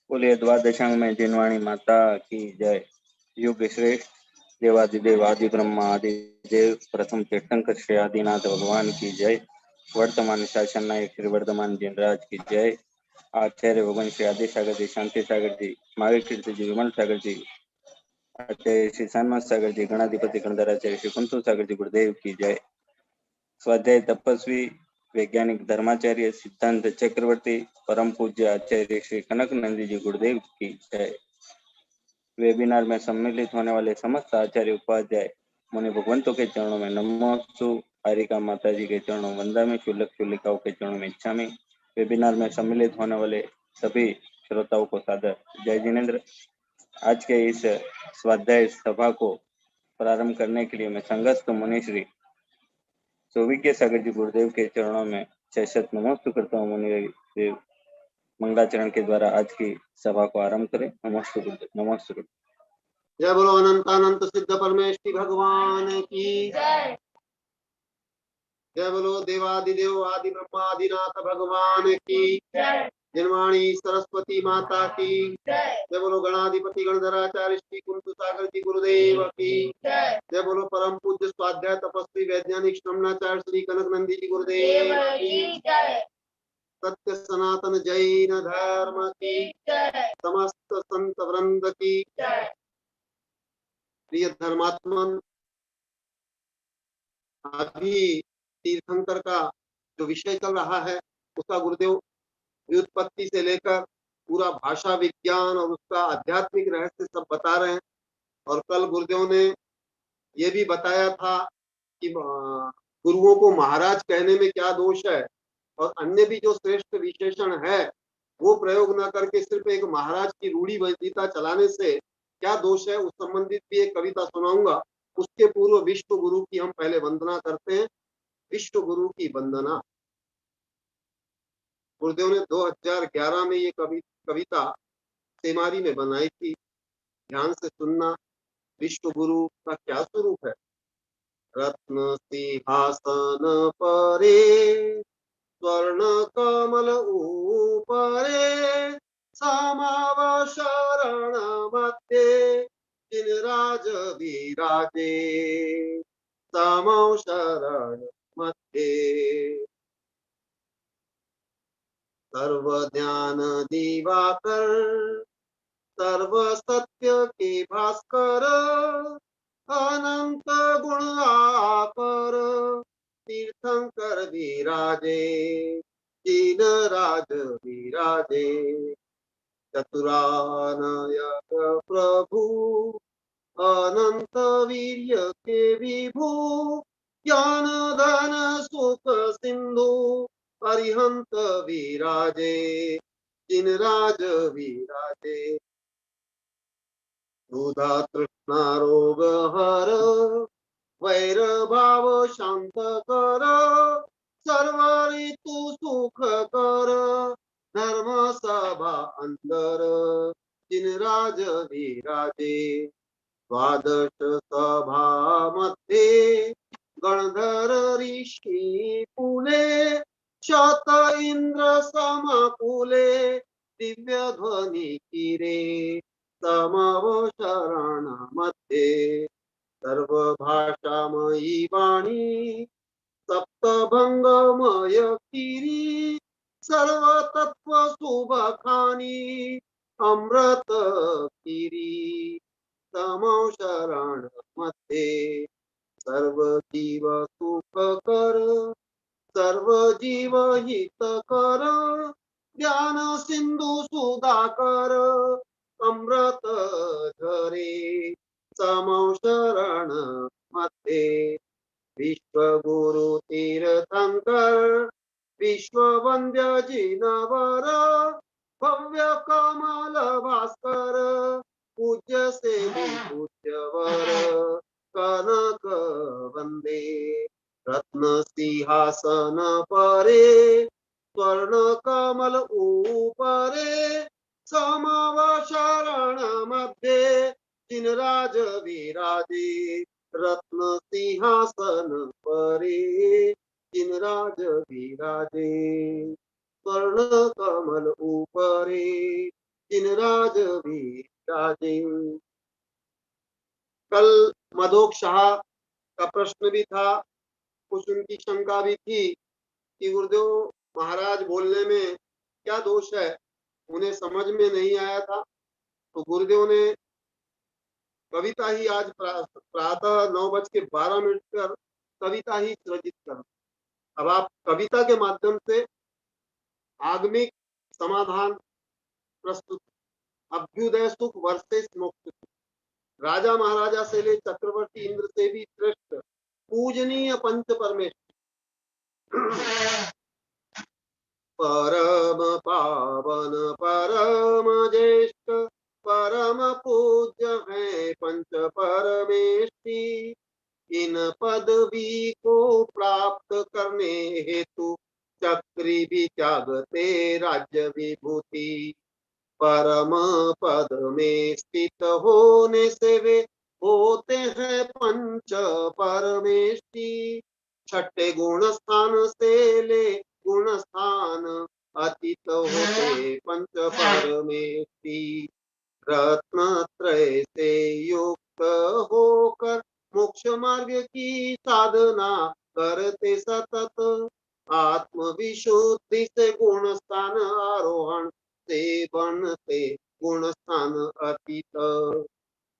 बोलिए द्वादशांग में जिनवाणी माता की जय। युग श्रेष्ठ देवादिदेव आदि ब्रह्मा आदि देव प्रथम तीर्थंकर श्री आदिनाथ भगवान की जय। वर्तमान शासन नायक श्री वर्धमान जिनराज की जय। आचार्य भगवान श्री आदि सागर जी, शांति सागर जी, महावीर कीर्ति जी, विमल सागर जी, आचार्य श्री सन्मत सागर जी, गणाधिपति गणधराचार्य श्री कुंतु सागर जी गुरुदेव की जय। स्वाध्याय तपस्वी वैज्ञानिक धर्माचार्य सिद्धांत चक्रवर्ती परम पूज्य आचार्य श्री कनक नंदी जी गुरुदेव की जय। वेबिनार में सम्मिलित होने वाले समस्त आचार्य उपाध्याय मुनि भगवंतों के चरणों में नमोस्तु। हारिका माता जी के चरणों वंदामि, शुल्लक शुल्लिकाओं के चरणों में इच्छामि। वेबिनार में सम्मिलित होने वाले सभी श्रोताओं को सादर जय जिनेन्द्र। आज के इस स्वाध्याय सभा को प्रारंभ करने के लिए मैं संगस्थ मुनि श्री सौविज्ञ सागर जी गुरुदेव के चरणों में शत नमोस्तु करता हूँ। मुनि देव मंगलाचरण के द्वारा आज की सभा को आरंभ करें। नमोस्तु गुरुदेव। नमोस्तु गुरुदेव। जय बोलो अनंतानंत सिद्ध परमेश्वरी भगवान की जय। जय बोलो देवादिदेव आदि ब्रह्मा आदिनाथ भगवान की जय। जिनवाणी सरस्वती माता की जय। जय बोलो गणाधिपति गणधराचार्य श्री कुंतु सागर जी गुरुदेव की जय। जय बोलो परम पूज्य स्वाध्याय तपस्वी वैज्ञानिक श्रमणाचार्य श्री कनक नंदी जी गुरुदेव की जय। सत्य सनातन जैन धर्म की जय। समस्त संत वृंद की जय। प्रिय धर्मात्मन, अभी तीर्थंकर का जो विषय चल रहा है उसका गुरुदेव व्युत्पत्ति से लेकर पूरा भाषा विज्ञान और उसका आध्यात्मिक रहस्य सब बता रहे हैं। और कल गुरुदेव ने ये भी बताया था कि गुरुओं को महाराज कहने में क्या दोष है, और अन्य भी जो श्रेष्ठ विशेषण है वो प्रयोग न करके सिर्फ एक महाराज की रूढ़ी वैदिता चलाने से क्या दोष है, उस संबंधित भी एक कविता सुनाऊंगा। उसके पूर्व विश्व गुरु की हम पहले वंदना करते हैं। विश्व गुरु की वंदना गुरुदेव ने 2011 में ये कविता सेमारी में बनाई थी। ध्यान से सुनना, विश्व गुरु का क्या स्वरूप है। रत्न सिंहासन परे स्वर्ण कमल ऊपरे समाव शरण मध्य जिनराज विराजे समाव शरण मध्य। सर्व ज्ञान दिवाकर सर्व सत्य के भास्कर अनंत गुण आकर तीर्थंकर विराजे जिन राज विराजे। चतुरानयक प्रभु अनंत वीर्य के विभु ज्ञान धन सुख सिंधु अरिहंत विराजे जिन राज विराजे। क्षुधा तृष्णा रोग हर वैर भाव शांत कर सर्व ऋतु सुख कर धर्म सभा अंदर जिन राज विराजे। द्वादश सभा मध्ये गणधर ऋषि पुले शत इंद्र समकुले दिव्य ध्वनि किरे समव शरण मध्ये। सर्व भाषामयी वाणी सप्तभंगमय किरी सर्व तत्व सुबखानी अमृत किरी समव शरण मध्ये। सर्व जीव सुख कर सर्व जीव हित कर ज्ञान सिंधु सुधाकर अमृत झरे समव शरण मध्ये। विश्व गुरु तीर्थंकर विश्व वंद्य जिनवर भव्य कमल भास्कर पूज्य सेवी पूज्यवर कनक वंदे। रत्न सिंहासन परे स्वर्ण कमल ऊपरे समव शरण मध्ये जिन राज विराजे। रत्न सिंहासन परे जिन राज विराजे स्वर्ण कमल ऊपरे जिन राज भी राजे। कल मधोक शाह का प्रश्न भी था, कुछ उनकी शंका भी थी कि गुरुदेव महाराज बोलने में क्या दोष है, उन्हें समझ में नहीं आया था। तो गुरुदेव ने कविता ही आज प्रातः 9:12 कर कविता ही सृजित कर। अब आप कविता के माध्यम से आगमिक समाधान प्रस्तुत। अभ्युदय सुख वर्षे मोक्ष, राजा महाराजा से ले चक्रवर्ती इंद्र से भी श्रेष्ठ पूजनीय पंच परमेश्वर, परम पावन परम ज्येष्ठ परम पूज्य है पंच परमेष्टि। इन पदवी को प्राप्त करने हेतु चक्री भी त्यागते राज्य विभूति। परम पद में स्थित होने से वे होते हैं पंच परमेष्टि। छठे गुण स्थान से ले गुण स्थान अतीत होते पंच परमेष्टि। रत्नत्रय से युक्त होकर मोक्ष मार्ग की साधना करते सतत। आत्मविशुद्धि से गुण स्थान आरोहण से बनते गुण स्थान अतीत।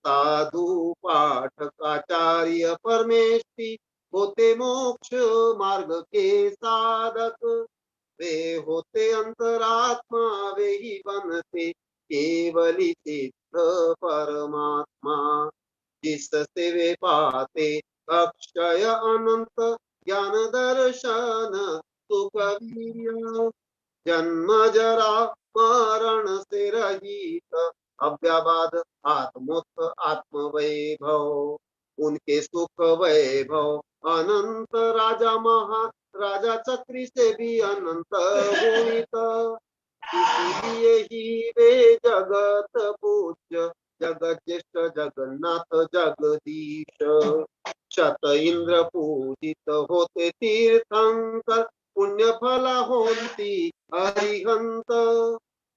साधु पाठक आचार्य परमेष्टि होते मोक्ष मार्ग के साधक। वे होते अंतरात्मा, वे ही बनते केवली सिद्ध परमात्मा। जिससे वे पाते अक्षय अनंत ज्ञान दर्शन सुख वीर्य। जन्म जरा मरण से रहित अव्यबाद आत्मोत्थ आत्म वैभव। उनके सुख वैभव अनंत, राजा महाराजा चक्री से भी अनंत गुणित। इसीलिए ही वे जगत पूज्य जगत ज्येष्ठ जगन्नाथ जगदीश। शत इंद्र पूजित होते तीर्थंकर, पुण्य फला होती अरिहंत।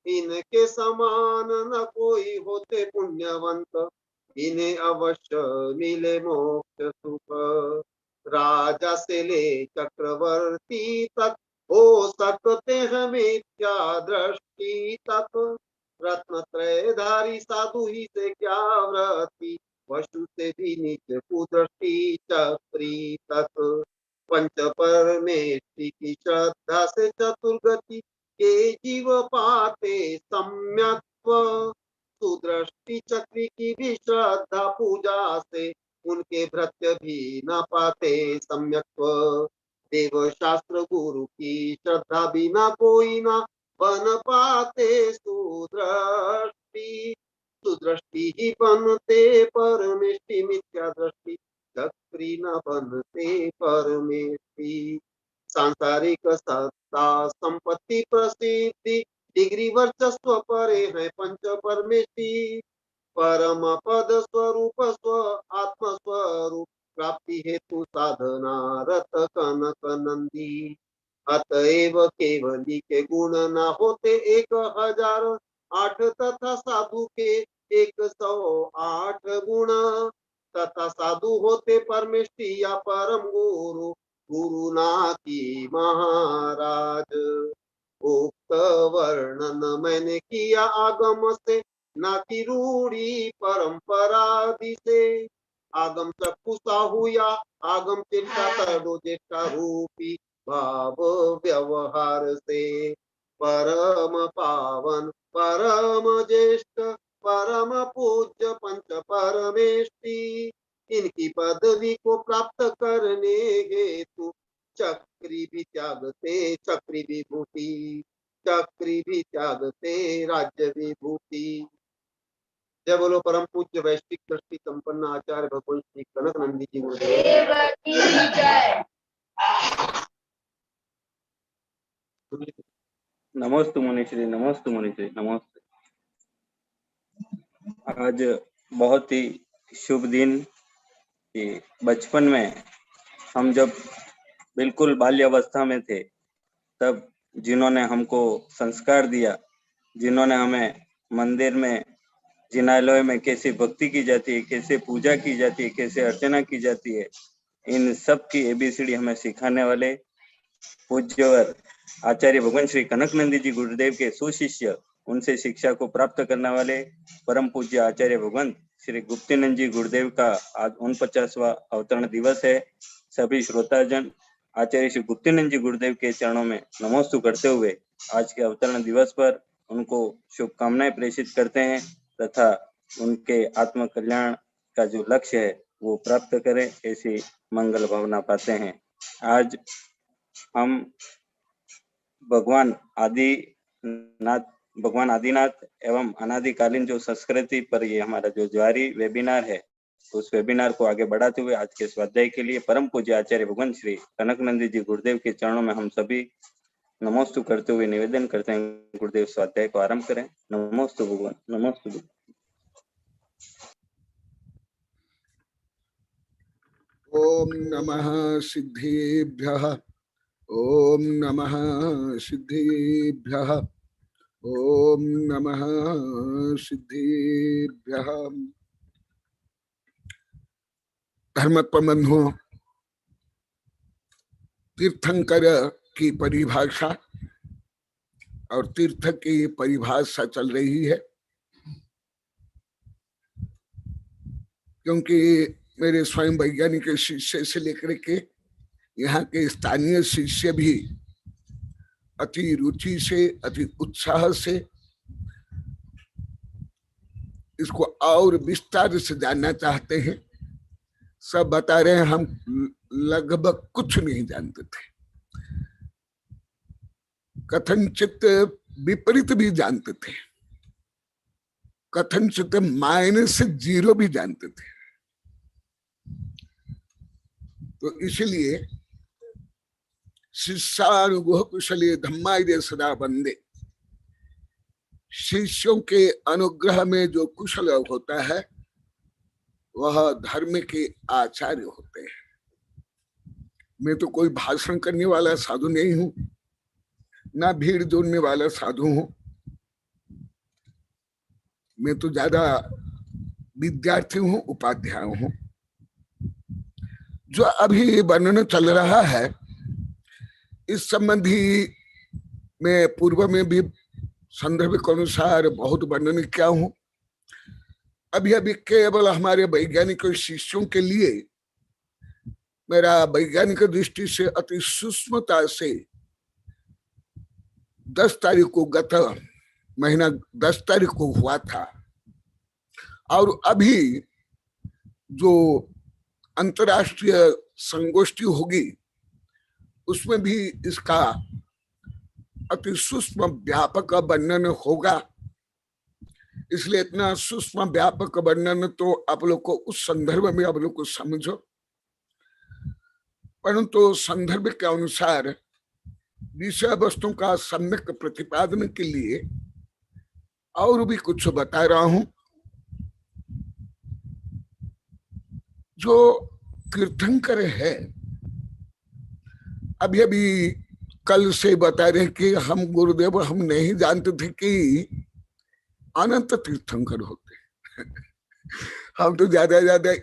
इनके समान न कोई होते पुण्यवंत, इन्हें अवश्य मिले मोक्ष सुख। राजा से ले चक्रवर्ती तक हो सकते हैं मिथ्या दृष्टि तक। रत्नत्रयधारी साधु ही से क्या व्रति, वशु से भी नीच कुदृष्टि चक्री तक। पंच परमेष्टि की श्रद्धा से चतुर्गति के जीव पाते सम्यक्त्व। सुदृष्टि चक्री की भी श्रद्धा पूजा से उनके भृत्य भी न पाते सम्यक्त्व। देव शास्त्र गुरु की श्रद्धा बिना कोई ना बन पाते सुदृष्टि। सुदृष्टि ही बनते परमेष्टि, मिथ्या दृष्टि चक्री न बनते परमेष्टि। सांसारिक सत्ता संपत्ति प्रसिद्धि डिग्री वर्चस्व परे है पंच परमेष्टि। परम पद स्वरूप स्व आत्म स्वरूप प्राप्ति हेतु साधना रत कनक नंदी। अतएव केवली के गुण न होते 1008 तथा साधु के 108 गुण। तथा साधु होते परमेष्टि या परम गुरु, गुरु ना की महाराज। उक्त वर्णन मैंने किया आगम से, ना की रूढ़ी परंपरादि से। आगम चक्षु साहू या आगम चिंता तड़ो जेठा रूपी भाव व्यवहार से। परम पावन परम ज्येष्ठ परम पूज्य पंच परमेष्टि। इनकी पदवी को प्राप्त करने हेतु चक्री भी त्यागते चक्री विभूति, चक्री भी त्यागते राज्य विभूति। जय बोलो परम पूज्य वैश्विक दृष्टि संपन्न आचार्य भगवान श्री कनक नंदी जी गुरुदेव की जय। नमोस्तु मुनिश्री, नमोस्तु मुनिश्री, नमस्ते। आज बहुत ही शुभ दिन कि बचपन में हम जब बिल्कुल बाल्यावस्था में थे, तब जिन्होंने हमको संस्कार दिया, जिन्होंने हमें मंदिर में, जिनालय में कैसे भक्ति की जाती है, कैसे पूजा की जाती है, कैसे अर्चना की जाती है, इन सब की एबीसीडी हमें सिखाने वाले पूज्यवर आचार्य भगवान श्री कनकनंदी जी गुरुदेव के सुशिष्य, उनसे शिक्षा को प्राप्त करने वाले परम पूज्य आचार्य भगवान श्री गुप्तिनंद जी गुरुदेव का आज 49वां अवतरण दिवस है। सभी श्रोताजन आचार्य श्री गुप्तिनंद जी गुरुदेव के चरणों में नमोस्तु करते हुए आज के अवतरण दिवस पर उनको शुभकामनाएं प्रेषित करते हैं तथा उनके आत्म कल्याण का जो लक्ष्य है वो प्राप्त करें, ऐसी मंगल भावना पाते हैं। आज हम भगवान आदिनाथ एवं अनादिकालीन जो संस्कृति पर ये हमारा जो जारी वेबिनार है, उस वेबिनार को आगे बढ़ाते हुए आज के स्वाध्याय के लिए परम पूज्य आचार्य भगवान श्री कनकनंदी जी गुरुदेव के चरणों में हम सभी नमोस्तु करते हुए निवेदन करते हैं, गुरुदेव स्वाध्याय को आरंभ करें। नमोस्तु भगवान, नमोस्तु भगवान। ओम नमः सिद्धेभ्यः, ओम नमः सिद्धेभ्यः, ओम नमः सिद्धेभ्यः। धर्मत्वबंधुओं, तीर्थंकर की परिभाषा और तीर्थ की परिभाषा चल रही है, क्योंकि मेरे स्वयं वैज्ञानिक शिष्य से लेकर के यहाँ के स्थानीय शिष्य भी अति रुचि से, अति उत्साह से इसको और विस्तार से जानना चाहते हैं। सब बता रहे हैं हम लगभग कुछ नहीं जानते थे, कथनचित विपरीत भी जानते थे, कथनचित -0 भी जानते थे। तो इसलिए शिष्यानुगुह कुशले धम्माय सदा वंदे, शिष्यों के अनुग्रह में जो कुशल होता है वह धर्म के आचार्य होते हैं। मैं तो कोई भाषण करने वाला साधु नहीं हूं, ना भीड़ जोड़ने वाला साधु हूं। मैं तो ज्यादा विद्यार्थी हूं, उपाध्याय हूं। जो अभी वर्णन चल रहा है इस संबंधी मैं पूर्व में भी संदर्भ के अनुसार बहुत वर्णन किया हूं। अभी अभी केवल हमारे वैज्ञानिक शिष्यों के लिए मेरा वैज्ञानिक दृष्टि से अति सूक्ष्मता से 10 तारीख को, गत महीना 10 तारीख को हुआ था, और अभी जो अंतर्राष्ट्रीय संगोष्ठी होगी उसमें भी इसका अति सूक्ष्म व्यापक वर्णन होगा। इसलिए इतना सूक्ष्म व्यापक वर्णन तो आप लोग को उस संदर्भ में आप लोग को समझो, परंतु संदर्भ के अनुसार विषय वस्तु का सम्यक प्रतिपादन के लिए और भी कुछ बता रहा हूं। जो तीर्थंकर है, अभी अभी कल से बता रहे कि हम गुरुदेव हम नहीं जानते थे कि अनंत तीर्थंकर होते हम तो ज्यादा ज्यादा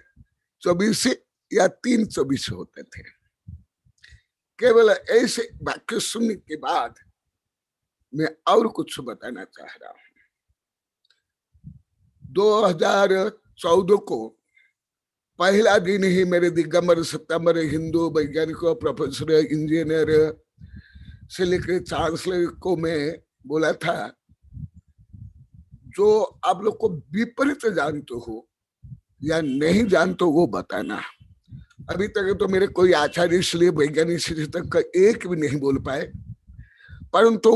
24 या 324 होते थे। केवल ऐसे वाक्य सुनने के बाद मैं और कुछ बताना चाह रहा हूं। 2014 को पहला दिन ही मेरे दिगंबर सितंबर हिंदू वैज्ञानिकों, प्रोफेसर, इंजीनियर से लेकर चांसलर को मैं बोला था, जो आप लोग को विपरीत जानते हो या नहीं जानते हो वो बताना। अभी तक तो मेरे कोई आचार्य इसलिए वैज्ञानिक शिष्य तक का एक भी नहीं बोल पाए, परंतु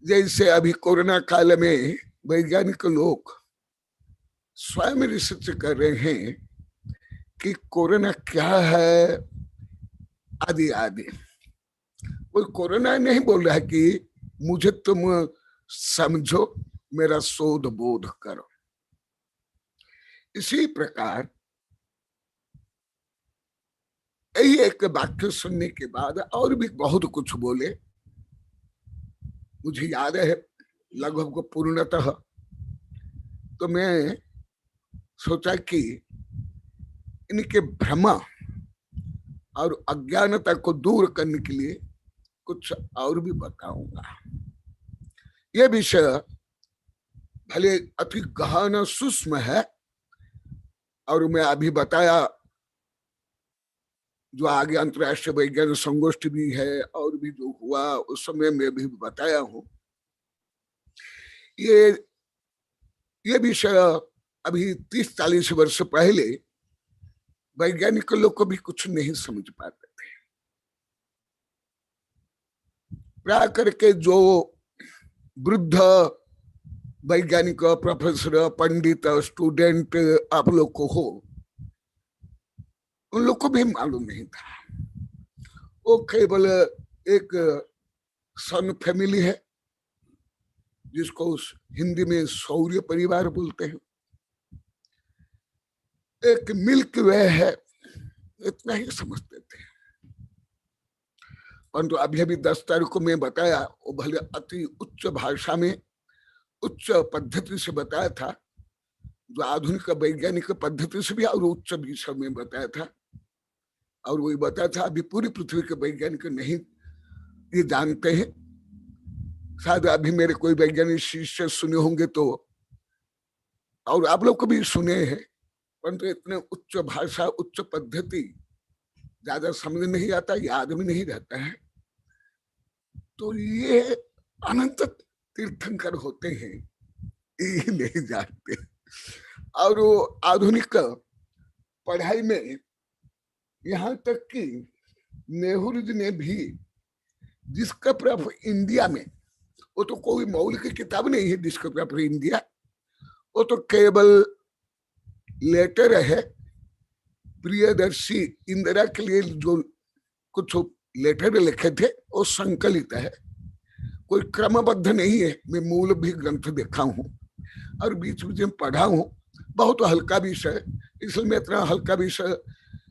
जैसे अभी कोरोना काल में वैज्ञानिक लोग स्वयं रिसर्च कर रहे हैं कि कोरोना क्या है आदि आदि। कोई कोरोना नहीं बोल रहा है कि मुझे तुम समझो, मेरा शोध बोध करो। इसी प्रकार यही एक वाक्य सुनने के बाद और भी बहुत कुछ बोले। मुझे याद है लगभग पूर्णतः, तो मैं सोचा कि इनके भ्रम और अज्ञानता को दूर करने के लिए कुछ और भी बताऊंगा। यह विषय भले अति गहन सूक्ष्म है, और मैं अभी बताया जो आगे अंतर्राष्ट्रीय वैज्ञानिक संगोष्ठी भी है और भी जो हुआ उस समय में भी बताया हूं। ये विषय अभी 30-40 वर्ष पहले वैज्ञानिक लोग को भी कुछ नहीं समझ पाते थे। प्राय करके जो वृद्ध वैज्ञानिक, प्रोफेसर, पंडित, स्टूडेंट आप लोग को हो, उन लोग को भी मालूम नहीं था। वो केवल एक सन फैमिली है जिसको हिंदी में सौर्य परिवार बोलते हैं, एक मिल्क वे है, इतना ही समझते थे। परंतु अभी 10 तारीख को मैं बताया, वो भले अति उच्च भाषा में उच्च पद्धति से बताया था, जो आधुनिक वैज्ञानिक पद्धति से भी और उच्च विषय में बताया था। और वही बताया था अभी पूरी पृथ्वी के वैज्ञानिक नहीं ये जानते हैं। शायद अभी मेरे कोई वैज्ञानिक शिष्य सुने होंगे तो, और आप लोग को भी सुने हैं, परंतु इतने उच्च भाषा उच्च पद्धति ज्यादा समझ नहीं आता, याद भी नहीं रहता है। तो ये अनंत तीर्थंकर होते हैं, ये नहीं जानते। और वो आधुनिक पढ़ाई में यहाँ तक कि नेहरू जी ने भी डिस्कवरी ऑफ इंडिया में, वो तो कोई मौलिक किताब नहीं है डिस्कवरी ऑफ इंडिया, वो तो केवल लेटर है प्रियदर्शी इंदिरा के लिए जो कुछ लेटर लिखे थे वो संकलित है, कोई क्रमबद्ध नहीं है। मैं मूल भी ग्रंथ देखा हूँ और बीच बीच में पढ़ा हूँ। बहुत हल्का विषय, इसलिए मैं इतना हल्का विषय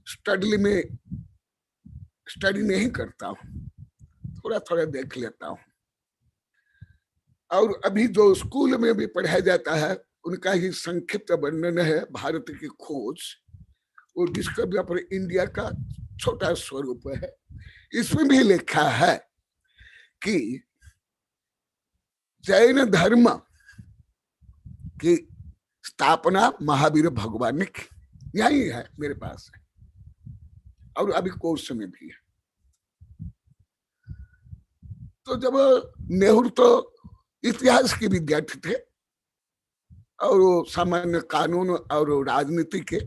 स्टडी नहीं करता हूँ, थोड़ा थोड़ा देख लेता हूँ। और अभी जो स्कूल में भी पढ़ाया जाता है उनका ही संक्षिप्त वर्णन है भारत की खोज, वो डिस्कवरी ऑफ इंडिया का छोटा स्वरूप है। इसमें भी लिखा है कि जैन धर्म की स्थापना महावीर भगवान ने की, यही है मेरे पास है, और अभी कोर्स में भी है। तो जब नेहरू तो इतिहास के विद्यार्थी थे और वो सामान्य कानून और राजनीति के,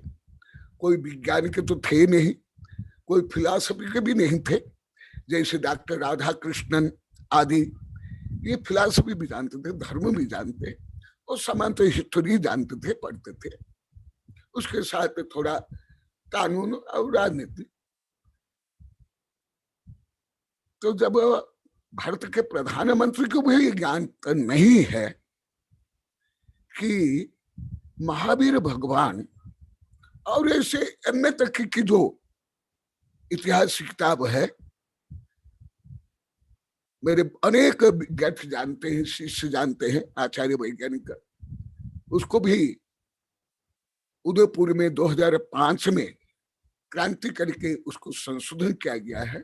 कोई विज्ञान के तो थे नहीं, कोई फिलॉसफी के भी नहीं थे, जैसे डॉक्टर राधा कृष्णन आदि। ये फिलॉसफी भी जानते थे, धर्म भी जानते, और सामान्य हिस्ट्री जानते थे, पढ़ते थे, उसके साथ थोड़ा कानून और राजनीति। तो जब भारत के प्रधानमंत्री को भी ज्ञान नहीं है कि महावीर भगवान और ऐसे अन्य तक की जो इतिहास की किताब है, मेरे अनेक विद्यार्थी जानते हैं, शिष्य जानते हैं, आचार्य वैज्ञानिक, उसको भी उदयपुर में 2005 में क्रांति करके उसको संशोधन किया गया है।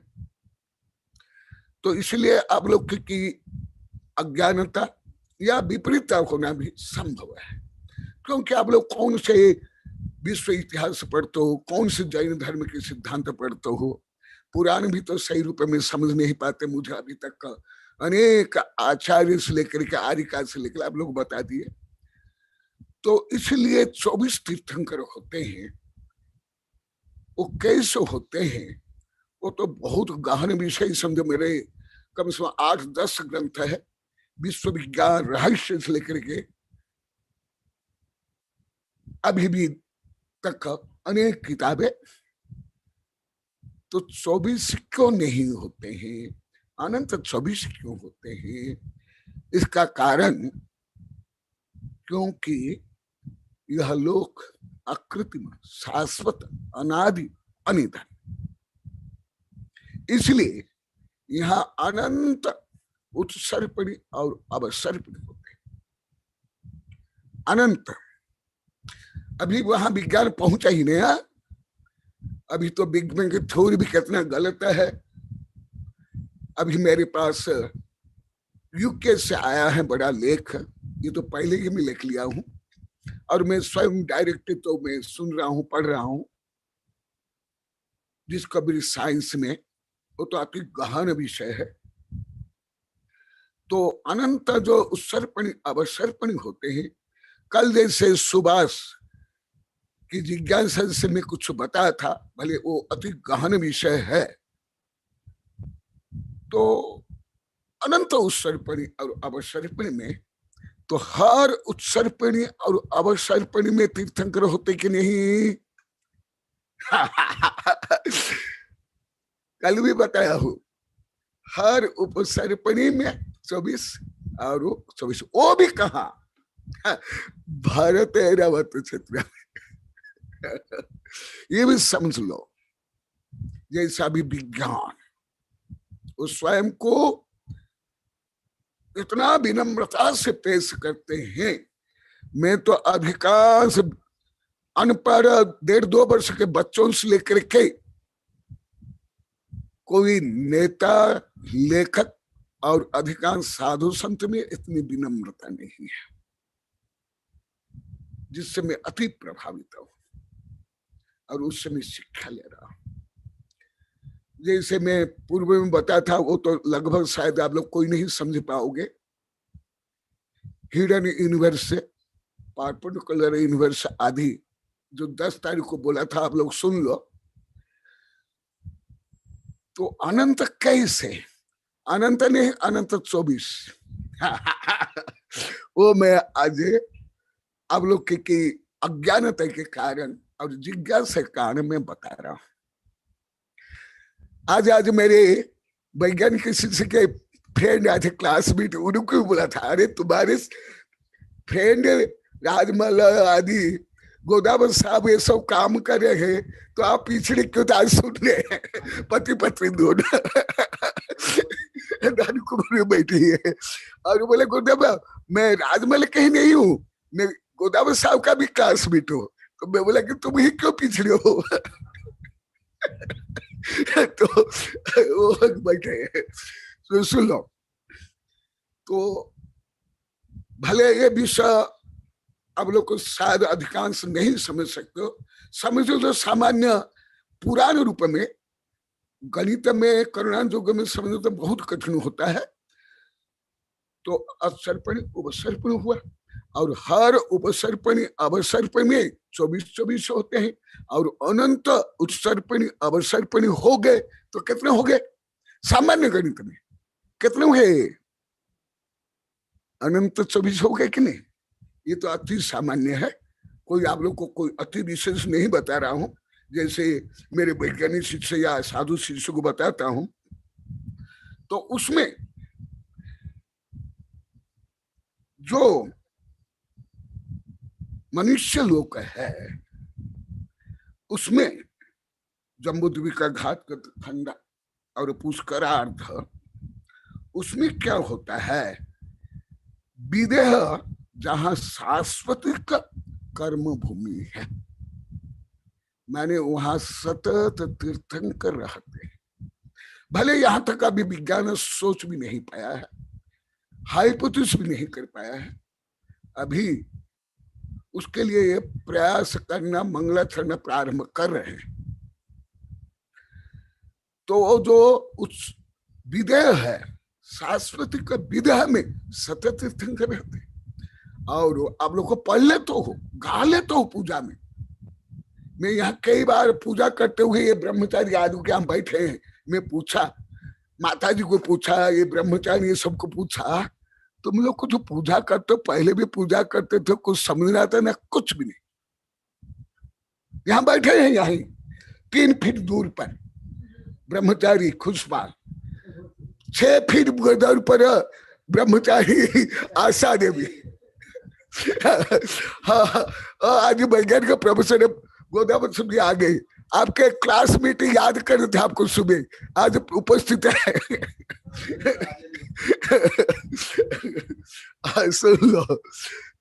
तो इसलिए आप लोग की अज्ञानता या विपरीतता होना भी संभव है, क्योंकि आप लोग कौन से विश्व इतिहास पढ़ते हो, कौन से जैन धर्म के सिद्धांत पढ़ते हो, पुराण भी तो सही रूप में समझ नहीं पाते। मुझे अभी तक अनेक आचार्य से लेकर के आर्यका से लेकर आप लोग बता दिए। तो इसलिए 24 तीर्थंकर होते हैं, वो कैसे होते हैं वो तो बहुत गहन विषय समझो। मेरे कम से कम 8-10 ग्रंथ है, विश्व विज्ञान रहस्य से लेकर के अभी भी तक अनेक किताबें। तो 24 क्यों नहीं होते हैं, अनंत 24 क्यों होते हैं? इसका कारण क्योंकि यह लोक अकृत्रिम, शाश्वत, अनादि, अनिधन, इसलिए यहाँ अनंत उत्सर्पणी और अवसर्पणी होते हैं। अनंत, अभी वहां विज्ञान पहुंचा ही नहीं है। अभी तो बिग बैंग की थ्योरी भी कितना गलत है। अभी मेरे पास यूके से आया है बड़ा लेख, ये तो पहले ही मैं लिख लिया हूं, और मैं स्वयं डायरेक्ट तो मैं सुन रहा हूं, पढ़ रहा हूं। डिस्कवरी साइंस में वो तो अति गहन विषय है। तो अनंत जो उत्सर्पणी अवसर्पणी होते हैं, कल जैसे सुभाष की जिज्ञासा से मैं कुछ बताया था, भले वो अति गहन विषय है। तो अनंत उत्सर्पणी और अवसर्पणी में तो हर उत्सर्पणी और अवसर्पणी में तीर्थंकर होते कि नहीं? कल भी बताया हूं, हर उपसर्पणी में 24 और 24, वो भी कहा भारत ऐरावत क्षेत्र। ये भी समझ लो, जैसा भी विज्ञान वो स्वयं को इतना विनम्रता से पेश करते हैं। मैं तो अधिकांश अनपढ़ 1.5-2 वर्ष के बच्चों से लेकर के कोई नेता, लेखक और अधिकांश साधु संत में इतनी विनम्रता नहीं है, जिससे मैं अति प्रभावित हूं और उससे मैं शिक्षा ले रहा हूं। जैसे मैं पूर्व में बताया था, वो तो लगभग शायद आप लोग कोई नहीं समझ पाओगे। हिडन यूनिवर्स से पर्पेंडिकुलर यूनिवर्स आदि जो 10 तारीख को बोला था, आप लोग सुन लो। तो अनंत कैसे? अनंत नहीं, अनंत 24। वो मैं आज आप लोग की अज्ञानता के कारण और जिज्ञासा के कारण मैं बता रहा हूं। आज मेरे वैज्ञानिक शिक्षक के फ्रेंड आए थे, क्लासमेट, उनको भी बोला था, अरे तुम्हारे फ्रेंड राजमल आदि गोदावरी साहब ये सब काम कर रहे हैं, तो आप पिछड़े क्यों आज सुन रहे हैं? पति पत्नी दोनों कुमारी बैठी है और बोले गोदावरी, मैं राजमल कहीं नहीं हूँ, मैं गोदावरी साहब का भी क्लासमेट हूँ। तो मैं बोला कि तुम ही क्यों पिछड़े हो? तो वो बैठे हैं, तो सुन लो। तो भले ये विषय अब लोग को शायद अधिकांश नहीं समझ सकते हो, समझो तो सामान्य पुराण रूप में, गणित में, करुणान योग में समझो तो बहुत कठिन होता है। तो असर्पणी उपसर्पणी हुआ, और हर उपसर्पणी अवसर्पणी में 24 होते हैं, और अनंत उत्सर्पणी अवसर्पणी हो गए तो कितने हो गए? सामान्य गणित में कितने हुए? अनंत 24 हो गए कि नहीं? ये तो अति सामान्य है, कोई आप लोग को कोई अति विशेष नहीं बता रहा हूं। जैसे मेरे वैज्ञानिक शिष्य या साधु शिष्य को बताता हूं, तो उसमें जो मनुष्य लोक है, उसमें जम्बूद्वीप का घाट खंडा और पुष्करार्ध, उसमें क्या होता है? विदेह जहां शाश्वतिक कर्म भूमि है, माने वहां सतत तीर्थंकर रहते हैं। भले यहां तक अभी विज्ञान सोच भी नहीं पाया है, हाइपोथेसिस भी नहीं कर पाया है, अभी उसके लिए प्रयास करना, मंगलाचरण प्रारंभ कर रहे हैं। तो जो उस विदेह है, शाश्वतिक विदेह में सतत तीर्थंकर रहते हैं। और आप लोग को पढ़ ले तो हो, गा ले तो हो पूजा में। मैं यहाँ कई बार पूजा करते हुए ये ब्रह्मचारी आदि के यहाँ बैठे हैं, मैं पूछा, माता जी को पूछा, ये ब्रह्मचारी ये सबको पूछा, तुम लोग को जो पूजा करते हो, पहले भी पूजा करते थे, कुछ समझ आता ना, कुछ भी नहीं। यहाँ बैठे हैं, यहाँ 3 फीट दूर पर ब्रह्मचारी खुशपाल, 6 फीट दूर पर ब्रह्मचारी आशा देवी। हाँ, आज वैज्ञानिक का प्रोफेसर गोदावरी सुबह आ गई, आपके क्लासमेट याद कर रहे थे आपको सुबह, आज उपस्थित है। सुन लो।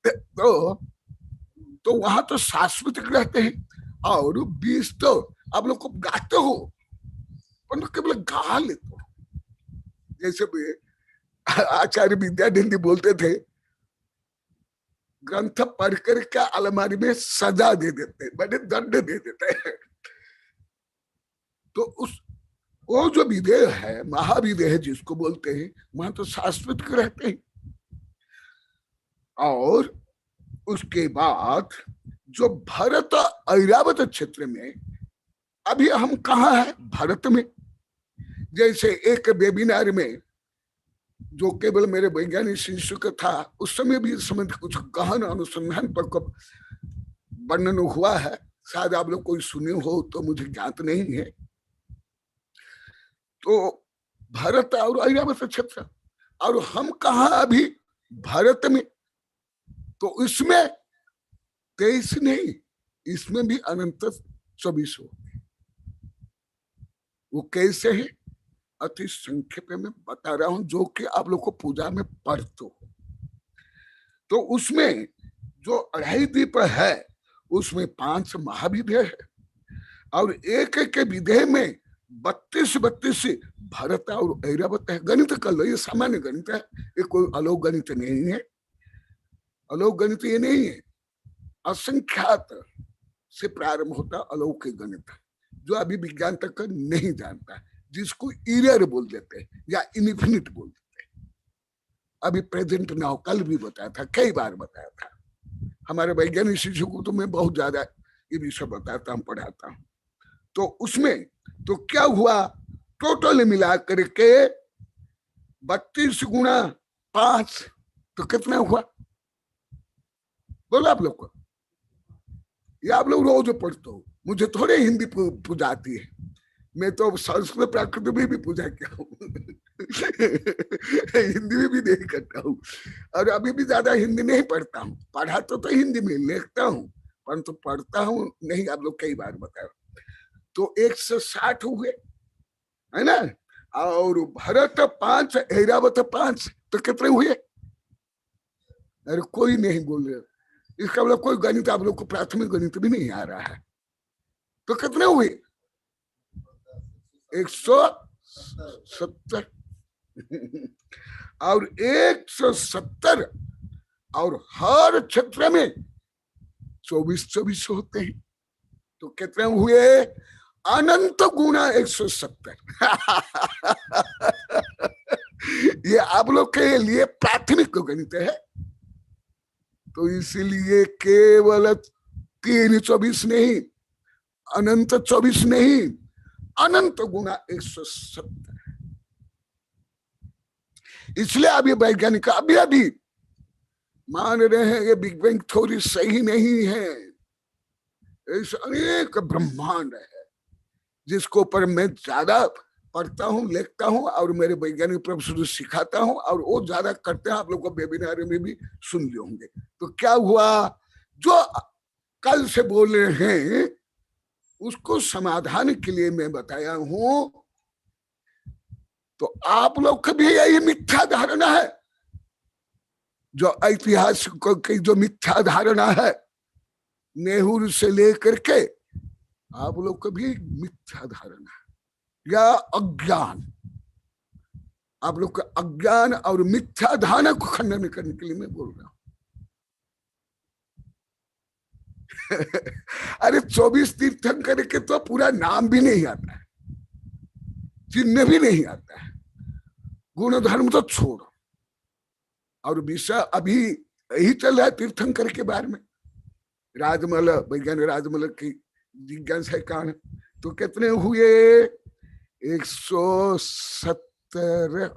तो तो वहां तो शाश्वत रहते हैं, और बीज तो आप लोग को गाते हो, पर केवल गा लेते हो। जैसे भी आचार्य विद्यानंद बोलते थे, ग्रंथ पढ़ करके अलमारी में सजा दे देते, बड़े दंड दे देते हैं। तो उस वो जो विधेय है, महाविधेय जिसको बोलते हैं, वहां तो शाश्वत रहते हैं। और उसके बाद जो भरत ऐरावत क्षेत्र में, अभी हम कहाँ हैं? भारत में। जैसे एक वेबिनार में जो केवल मेरे वैज्ञानिक शिष्य का था, उस समय भी इस समय कुछ गहन अनुसंधान पर वर्णन हुआ है, शायद आप लोग कोई सुने हो तो मुझे ज्ञात नहीं है। तो भारत और ऐरावत क्षेत्र, और हम कहा अभी? भारत में। तो इसमें 23 नहीं, इसमें भी अनंत 24 हो। वो कैसे है? अति संक्षेप में बता रहा हूं, जो कि आप लोग को पूजा में पढ़ते हो। तो उसमें जो 2.5 द्वीप है, उसमें 5 महाविधेय है, और एक एक के विधेय में 32 भरत और ऐरावत है। गणित कर लो, ये सामान्य गणित है, ये कोई अलौकिक गणित नहीं है। अलौकिक गणित ये नहीं है, असंख्यात से प्रारंभ होता अलौकिक गणित, जो अभी विज्ञान तक नहीं जानता, जिसको इरर बोल देते हैं या इनफिनिट बोल देते हैं। अभी प्रेजेंट नाउ, कल भी बताया था, कई बार बताया था। हमारे वैज्ञानिक शिक्षकों को तो मैं बहुत ज्यादा ये विषय बताता हूँ, पढ़ाता हूँ। तो उसमें तो क्या हुआ, टोटल मिला करके 32 गुणा 5 तो कितना हुआ? बोलो आप लोग को। ये आप लोग रोज पढ़ते हो, मुझे थोड़े हिंदी पूजा आती है, मैं तो संस्कृत प्राकृत में भी पूजा किया हूँ हिंदी में भी नहीं करता हूँ, और अभी भी ज्यादा हिंदी नहीं पढ़ता हूँ। पढ़ा तो हिंदी में लिखता हूँ, परंतु पढ़ता हूँ नहीं, आप लोग कई बार बताया। तो 160 हुए, है ना? और भरत 5, ऐरावत 5, तो कितने हुए? अरे कोई नहीं बोल रहे, इसका मतलब कोई गणित आप लोग को प्राथमिक गणित भी नहीं आ रहा है। तो कितने हुए? 170 और 170, और हर क्षेत्र में 24 होते हैं। तो कितने हुए? अनंत गुना 170 ये आप लोग के लिए प्राथमिक गणित है। तो इसलिए केवल 3 24 नहीं, अनंत 24 नहीं, अनंत गुना 170। इसलिए अभी वैज्ञानिक अभी मान रहे हैं ये बिग बैंग थ्योरी सही नहीं है। ऐसे अनेक ब्रह्मांड है जिसको ऊपर मैं ज्यादा पढ़ता हूँ, लिखता हूँ, और मेरे वैज्ञानिक प्रोफेसर सिखाता हूँ, और वो ज्यादा करते हैं। आप लोग को वेबिनार में भी सुन लिए होंगे। तो क्या हुआ, जो कल से बोल रहे हैं उसको समाधान के लिए मैं बताया हूं। तो आप लोग का भी यही मिथ्या धारणा है, जो ऐतिहासिक की जो मिथ्या धारणा है, नेहरू से लेकर के आप लोग का भी मिथ्या धारणा है या अज्ञान। आप लोग का अज्ञान और मिथ्या धारणा को खंडन करने के लिए मैं बोल रहा हूं अरे 24 तीर्थंकर के तो पूरा नाम भी नहीं आता है, चिन्ह भी नहीं आता है, गुण धर्म तो छोड़ो। और विषय अभी यही चल रहा है तीर्थंकर के बारे में। राजमल, वैज्ञानिक राजमल की जिज्ञासा कारण। तो कितने हुए? 170।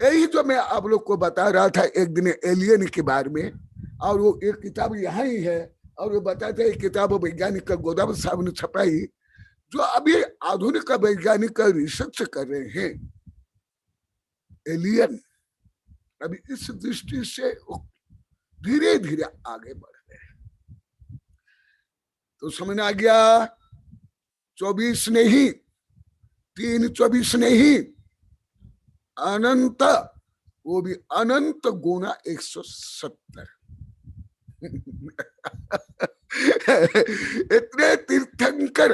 यही जो मैं आप लोग को बता रहा था एक दिन एलियन के बारे में, और वो एक किताब यहाँ ही है, और वो बताते हैं किताब वैज्ञानिक का गोदावरी साहब ने छपाई, जो अभी आधुनिक वैज्ञानिक का रिसर्च कर रहे हैं एलियन। अभी इस दृष्टि से धीरे धीरे आगे बढ़ रहे हैं। तो समझ आ गया, 24 नहीं, 3 24 नहीं, अनंत, वो भी अनंत गुना 170 इतने तीर्थंकर,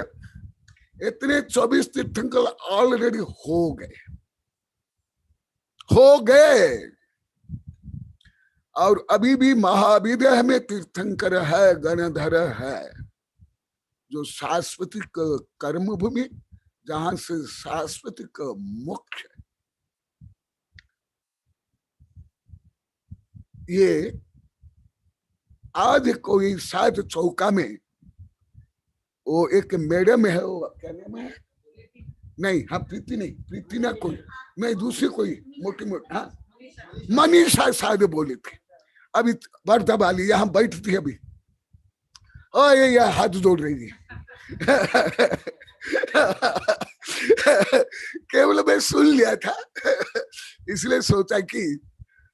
इतने 24 तीर्थंकर ऑलरेडी हो गए और अभी भी महाविद्या में तीर्थंकर है, गणधर है, जो शाश्वतिक कर्म भूमि, जहां से शाश्वतिक मोक्ष। ये आज कोई शायद चौका में वो एक मैडम है, वो क्या नाम है, नहीं हाँ प्रीति नहीं, प्रीति ना कोई नहीं, दूसरी कोई मोटी मोटी, हाँ मनीषा शायद बोली थी, अभी वर्धा वाली यहाँ बैठती है अभी, और ये हाथ जोड़ रही है। केवल मैं सुन लिया था, इसलिए सोचा कि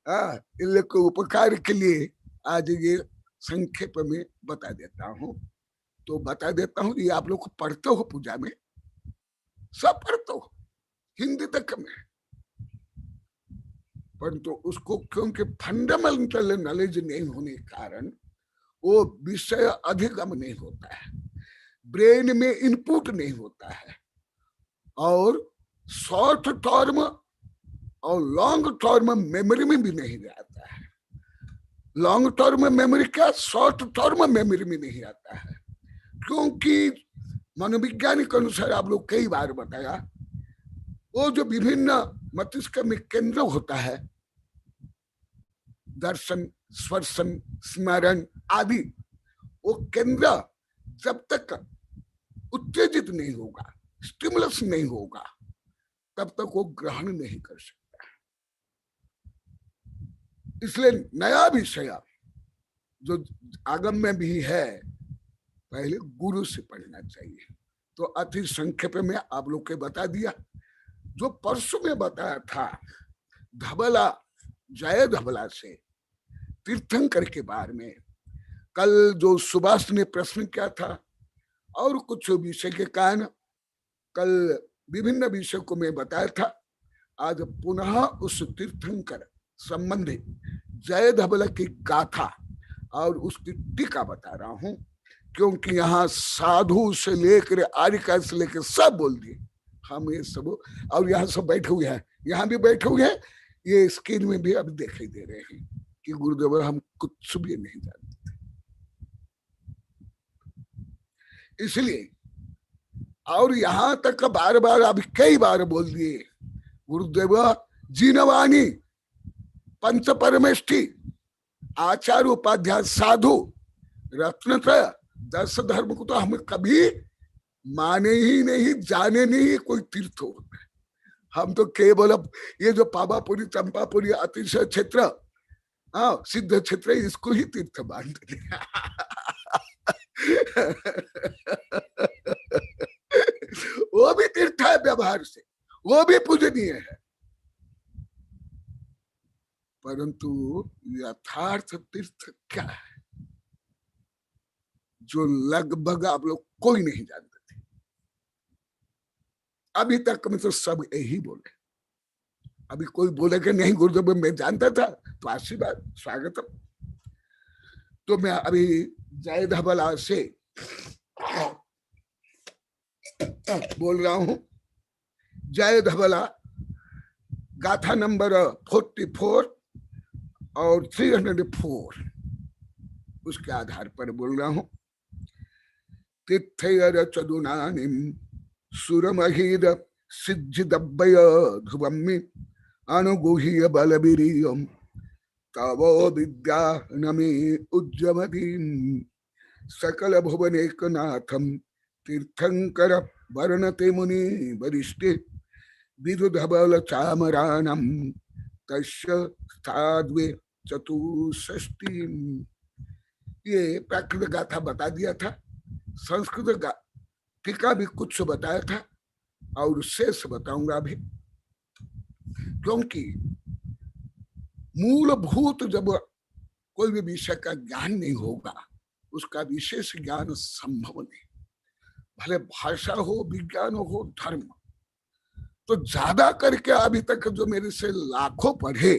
इन लोग को उपकार के लिए आज ये संक्षेप में बता देता हूँ। तो बता देता हूँ, ये आप लोग को पढ़ते हो पूजा में, सब पढ़ते हो हिंदी तक में, परंतु उसको क्योंकि फंडामेंटल नॉलेज नहीं होने के कारण वो विषय अधिगम नहीं होता है, ब्रेन में इनपुट नहीं होता है, और शॉर्ट टर्म और लॉन्ग टर्म मेमोरी में भी नहीं जाता है। लॉन्ग टर्म मेमोरी क्या, शॉर्ट टर्म मेमोरी में नहीं आता है, क्योंकि मनोविज्ञान के अनुसार आप लोग कई बार बताया, वो जो विभिन्न मस्तिष्क में केंद्र होता है, दर्शन, स्पर्शन, स्मरण आदि, वो केंद्र जब तक उत्तेजित नहीं होगा, स्टिमुलस नहीं होगा, तब तक वो ग्रहण नहीं कर सकता। इसलिए नया विषय जो आगम में भी है, पहले गुरु से पढ़ना चाहिए। तो अति संक्षेप में आप लोग के बता दिया। जो परसों में बताया था धबला, जय धबला से तीर्थंकर के बारे में, कल जो सुभाष ने प्रश्न किया था और कुछ विषय के कारण कल विभिन्न विषय को मैं बताया था, आज पुनः उस तीर्थंकर संबंधी जय धबला की गाथा और उसकी टीका बता रहा हूं, क्योंकि यहाँ साधु से लेकर आर्यका से लेकर सब बोल दिए हम ये सब, और यहाँ सब बैठे हुए हैं, यहाँ भी बैठे हुए हैं, ये स्क्रीन में भी अब दिखाई दे रहे हैं कि गुरुदेव हम कुछ भी नहीं जानते। इसलिए और यहाँ तक बार बार अभी कई बार बोल दिए, गुरुदेव जीनवाणी, पंच परमेष्ठी, आचार्य उपाध्याय, साधु, रत्नत्रय, 10 धर्म को तो हम कभी माने ही नहीं, जाने नहीं कोई तीर्थ होता है। हम तो केवल ये जो पावापुरी, चंपापुरी, अतिशय क्षेत्र, सिद्ध क्षेत्र, इसको ही तीर्थ मानते हैं। वो भी तीर्थ है व्यवहार से, वो भी पूजनीय है, परंतु यथार्थ तीर्थ क्या है जो लगभग आप लोग कोई नहीं जानते थे। अभी तक में तो सब यही बोले, अभी कोई बोले कि नहीं गुरुदेव मैं जानता था, तो आशीर्वाद, स्वागतम। तो मैं अभी जय धबला से बोल रहा हूं। जय धबला गाथा नंबर 44 और 304 उसके आधार पर बोल रहा हूं। तीर्थयर चदुनानिम सुरमहीर सिद्धिदब्बय ध्रुवम्मि अनुगुह्य बलवीर्यं तवो विद्या नमे उज्जमतीं सकल भुवनेकनाथं तीर्थंकर वर्णते मुनि वरिष्ठे विदुधबल चामराणं तस्य स्थाद्वे चतुष्षष्टि। ये प्राकृत गाथा बता दिया था, संस्कृत टीका भी कुछ बताया था और शेष बताऊंगा भी, क्योंकि मूलभूत जब कोई भी विषय का ज्ञान नहीं होगा, उसका विशेष ज्ञान संभव नहीं, भले भाषा हो, विज्ञान हो, धर्म। तो ज्यादा करके अभी तक जो मेरे से लाखों पढ़े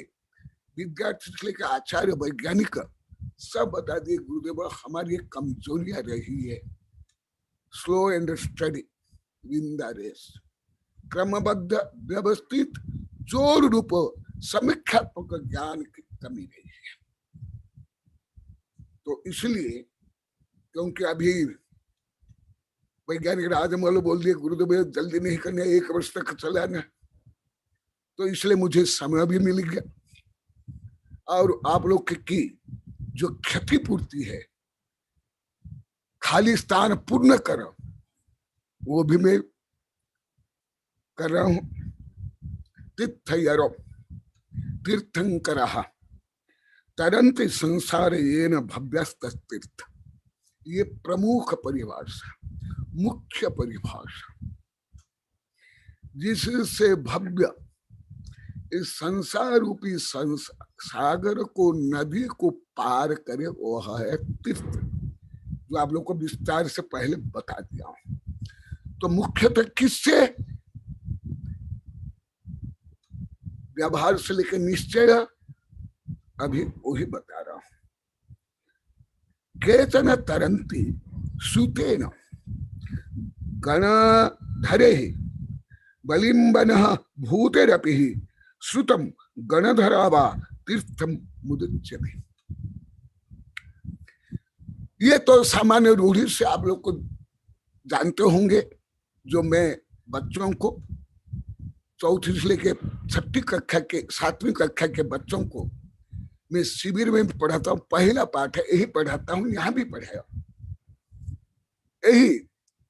विद्यार्थी से लेकर आचार्य, वैज्ञानिक, सब बता दिए गुरुदेव। हमारी कमजोरियां रही है, slow and steady in the race, क्रमबद्ध व्यवस्थित जोर रूप समीक्षात्मक ज्ञान की कमी रही है। तो इसलिए, क्योंकि अभी वैज्ञानिक राजमौल बोल दिए गुरुदेव जल्दी नहीं करना, 1 वर्ष तक चलाना, तो इसलिए मुझे समय भी मिल गया और आप लोग की जो क्षतिपूर्ति है, खाली स्थान पूर्ण करो, वो भी मैं कर रहा हूं। तीर्थयरो तीर्थंकर तरंत संसार येन भव्यस्त तीर्थ, ये प्रमुख परिभाषा, मुख्य परिभाषा, जिससे भव्य इस संसार रूपी सागर को, नदी को पार करे, वह है तीर्थ, जो आप लोग को विस्तार से पहले बता दिया हूं। तो मुख्यतः किससे, व्यवहार से लेकर निश्चय, अभी वही बता रहा हूं। केचन तरंती सुतेन गणधरे बलिम्बन भूतेरपि श्रुतम गणधरावा तीर्थम मुदच्यते। ये तो सामान्य रूढ़ी से आप लोग को जानते होंगे, जो मैं बच्चों को 4वीं से लेके 6वीं कक्षा के 7वीं कक्षा के बच्चों को मैं शिविर में पढ़ाता हूँ। पहला पाठ है, यही पढ़ाता हूँ, यहाँ भी पढ़ाया, यही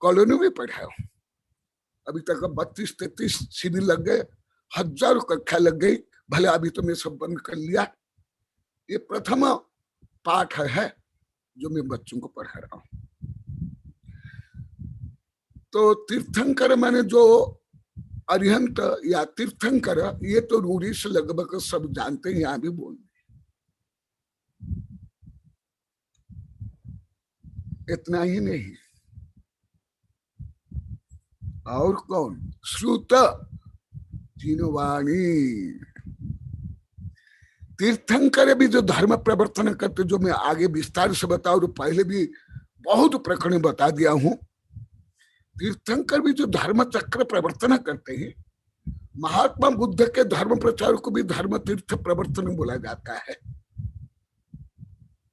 कॉलोनी में पढ़ाया हूँ। अभी तक 32-33 शिविर लग गए, हजारों कक्षा लग गई, भले अभी तो मैं सब बंद कर लिया। ये प्रथम पाठ है जो मैं बच्चों को पढ़ा रहा हूं। तो तीर्थंकर माने जो अरिहंत या तीर्थंकर, ये तो रूढ़ी से लगभग सब जानते हैं, यहां भी बोल इतना ही नहीं। और कौन, श्रुत जिनवाणी, तीर्थंकर भी जो धर्म प्रवर्तन करते, जो मैं आगे विस्तार से बताऊं, तो पहले भी बहुत प्रकरण बता दिया हूं। तीर्थंकर भी जो धर्म चक्र प्रवर्तन करते हैं, महात्मा बुद्ध के धर्म प्रचार को भी धर्म तीर्थ प्रवर्तन बोला जाता है।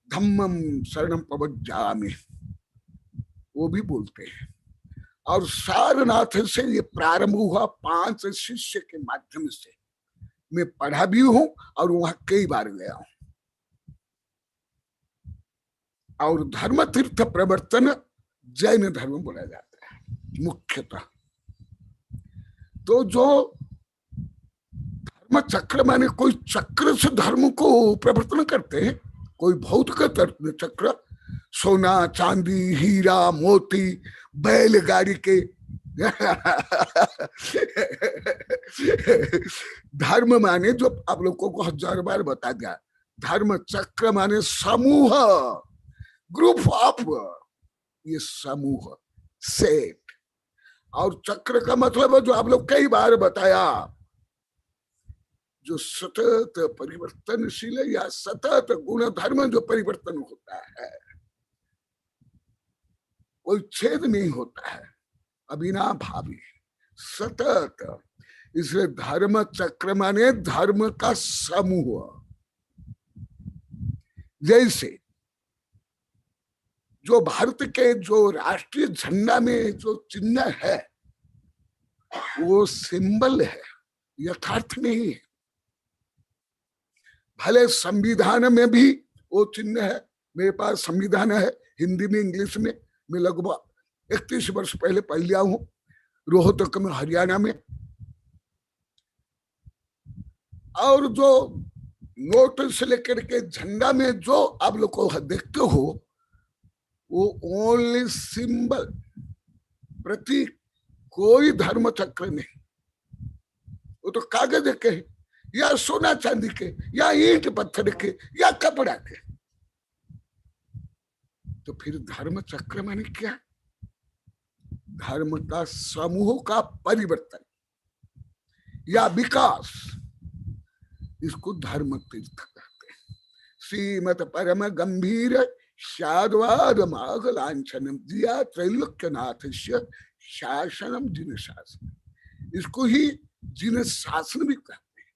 धम्मम शरणम पवज्जामि, वो भी बोलते हैं। और सारनाथ से ये प्रारंभ हुआ, 5 शिष्य के माध्यम से मैं पढ़ा भी हूं और वहां कई बार गया हूं। और धर्म तीर्थ प्रवर्तन जैन धर्म बोला जाता है मुख्यतः। तो जो धर्म चक्र माने कोई चक्र से धर्म को प्रवर्तन करते हैं, कोई भौतिक चक्र, सोना चांदी हीरा मोती बैलगाड़ी के धर्म माने, जो आप लोगों को 1000 बार बता दिया, धर्म चक्र माने समूह, ग्रुप ऑफ, ये समूह सेट। और चक्र का मतलब है, जो आप लोग कई बार बताया, जो सतत परिवर्तनशील या सतत गुण धर्म जो परिवर्तन होता है, कोई छेद नहीं होता है, अविनाभावी सतत। इसलिए धर्म चक्र माने धर्म का समूह। जैसे जो भारत के जो राष्ट्रीय झंडा में जो चिन्ह है, वो सिंबल है, यथार्थ नहीं है। भले संविधान में भी वो चिन्ह है, मेरे पास संविधान है हिंदी में इंग्लिश में, मैं लगभग 31 वर्ष पहले पढ़ लिया हूं, रोहतक में हरियाणा में। और जो नोट से लेकर के झंडा में जो आप लोग को देखते हो, वो ओनली सिंबल, प्रतीक, कोई धर्म चक्र नहीं। वो तो कागज के या सोना चांदी के या ईंट पत्थर के या कपड़ा के। तो फिर धर्म चक्र माने क्या? धर्म का समूह का परिवर्तन या विकास, इसको धर्म तीर्थ कहते हैं। श्रीमत परम गंभीर शाद्वाद माघ लांछनम दिया त्रैलोक्यनाथ शासनम जिन शासन। इसको ही जिन शासन भी कहते हैं,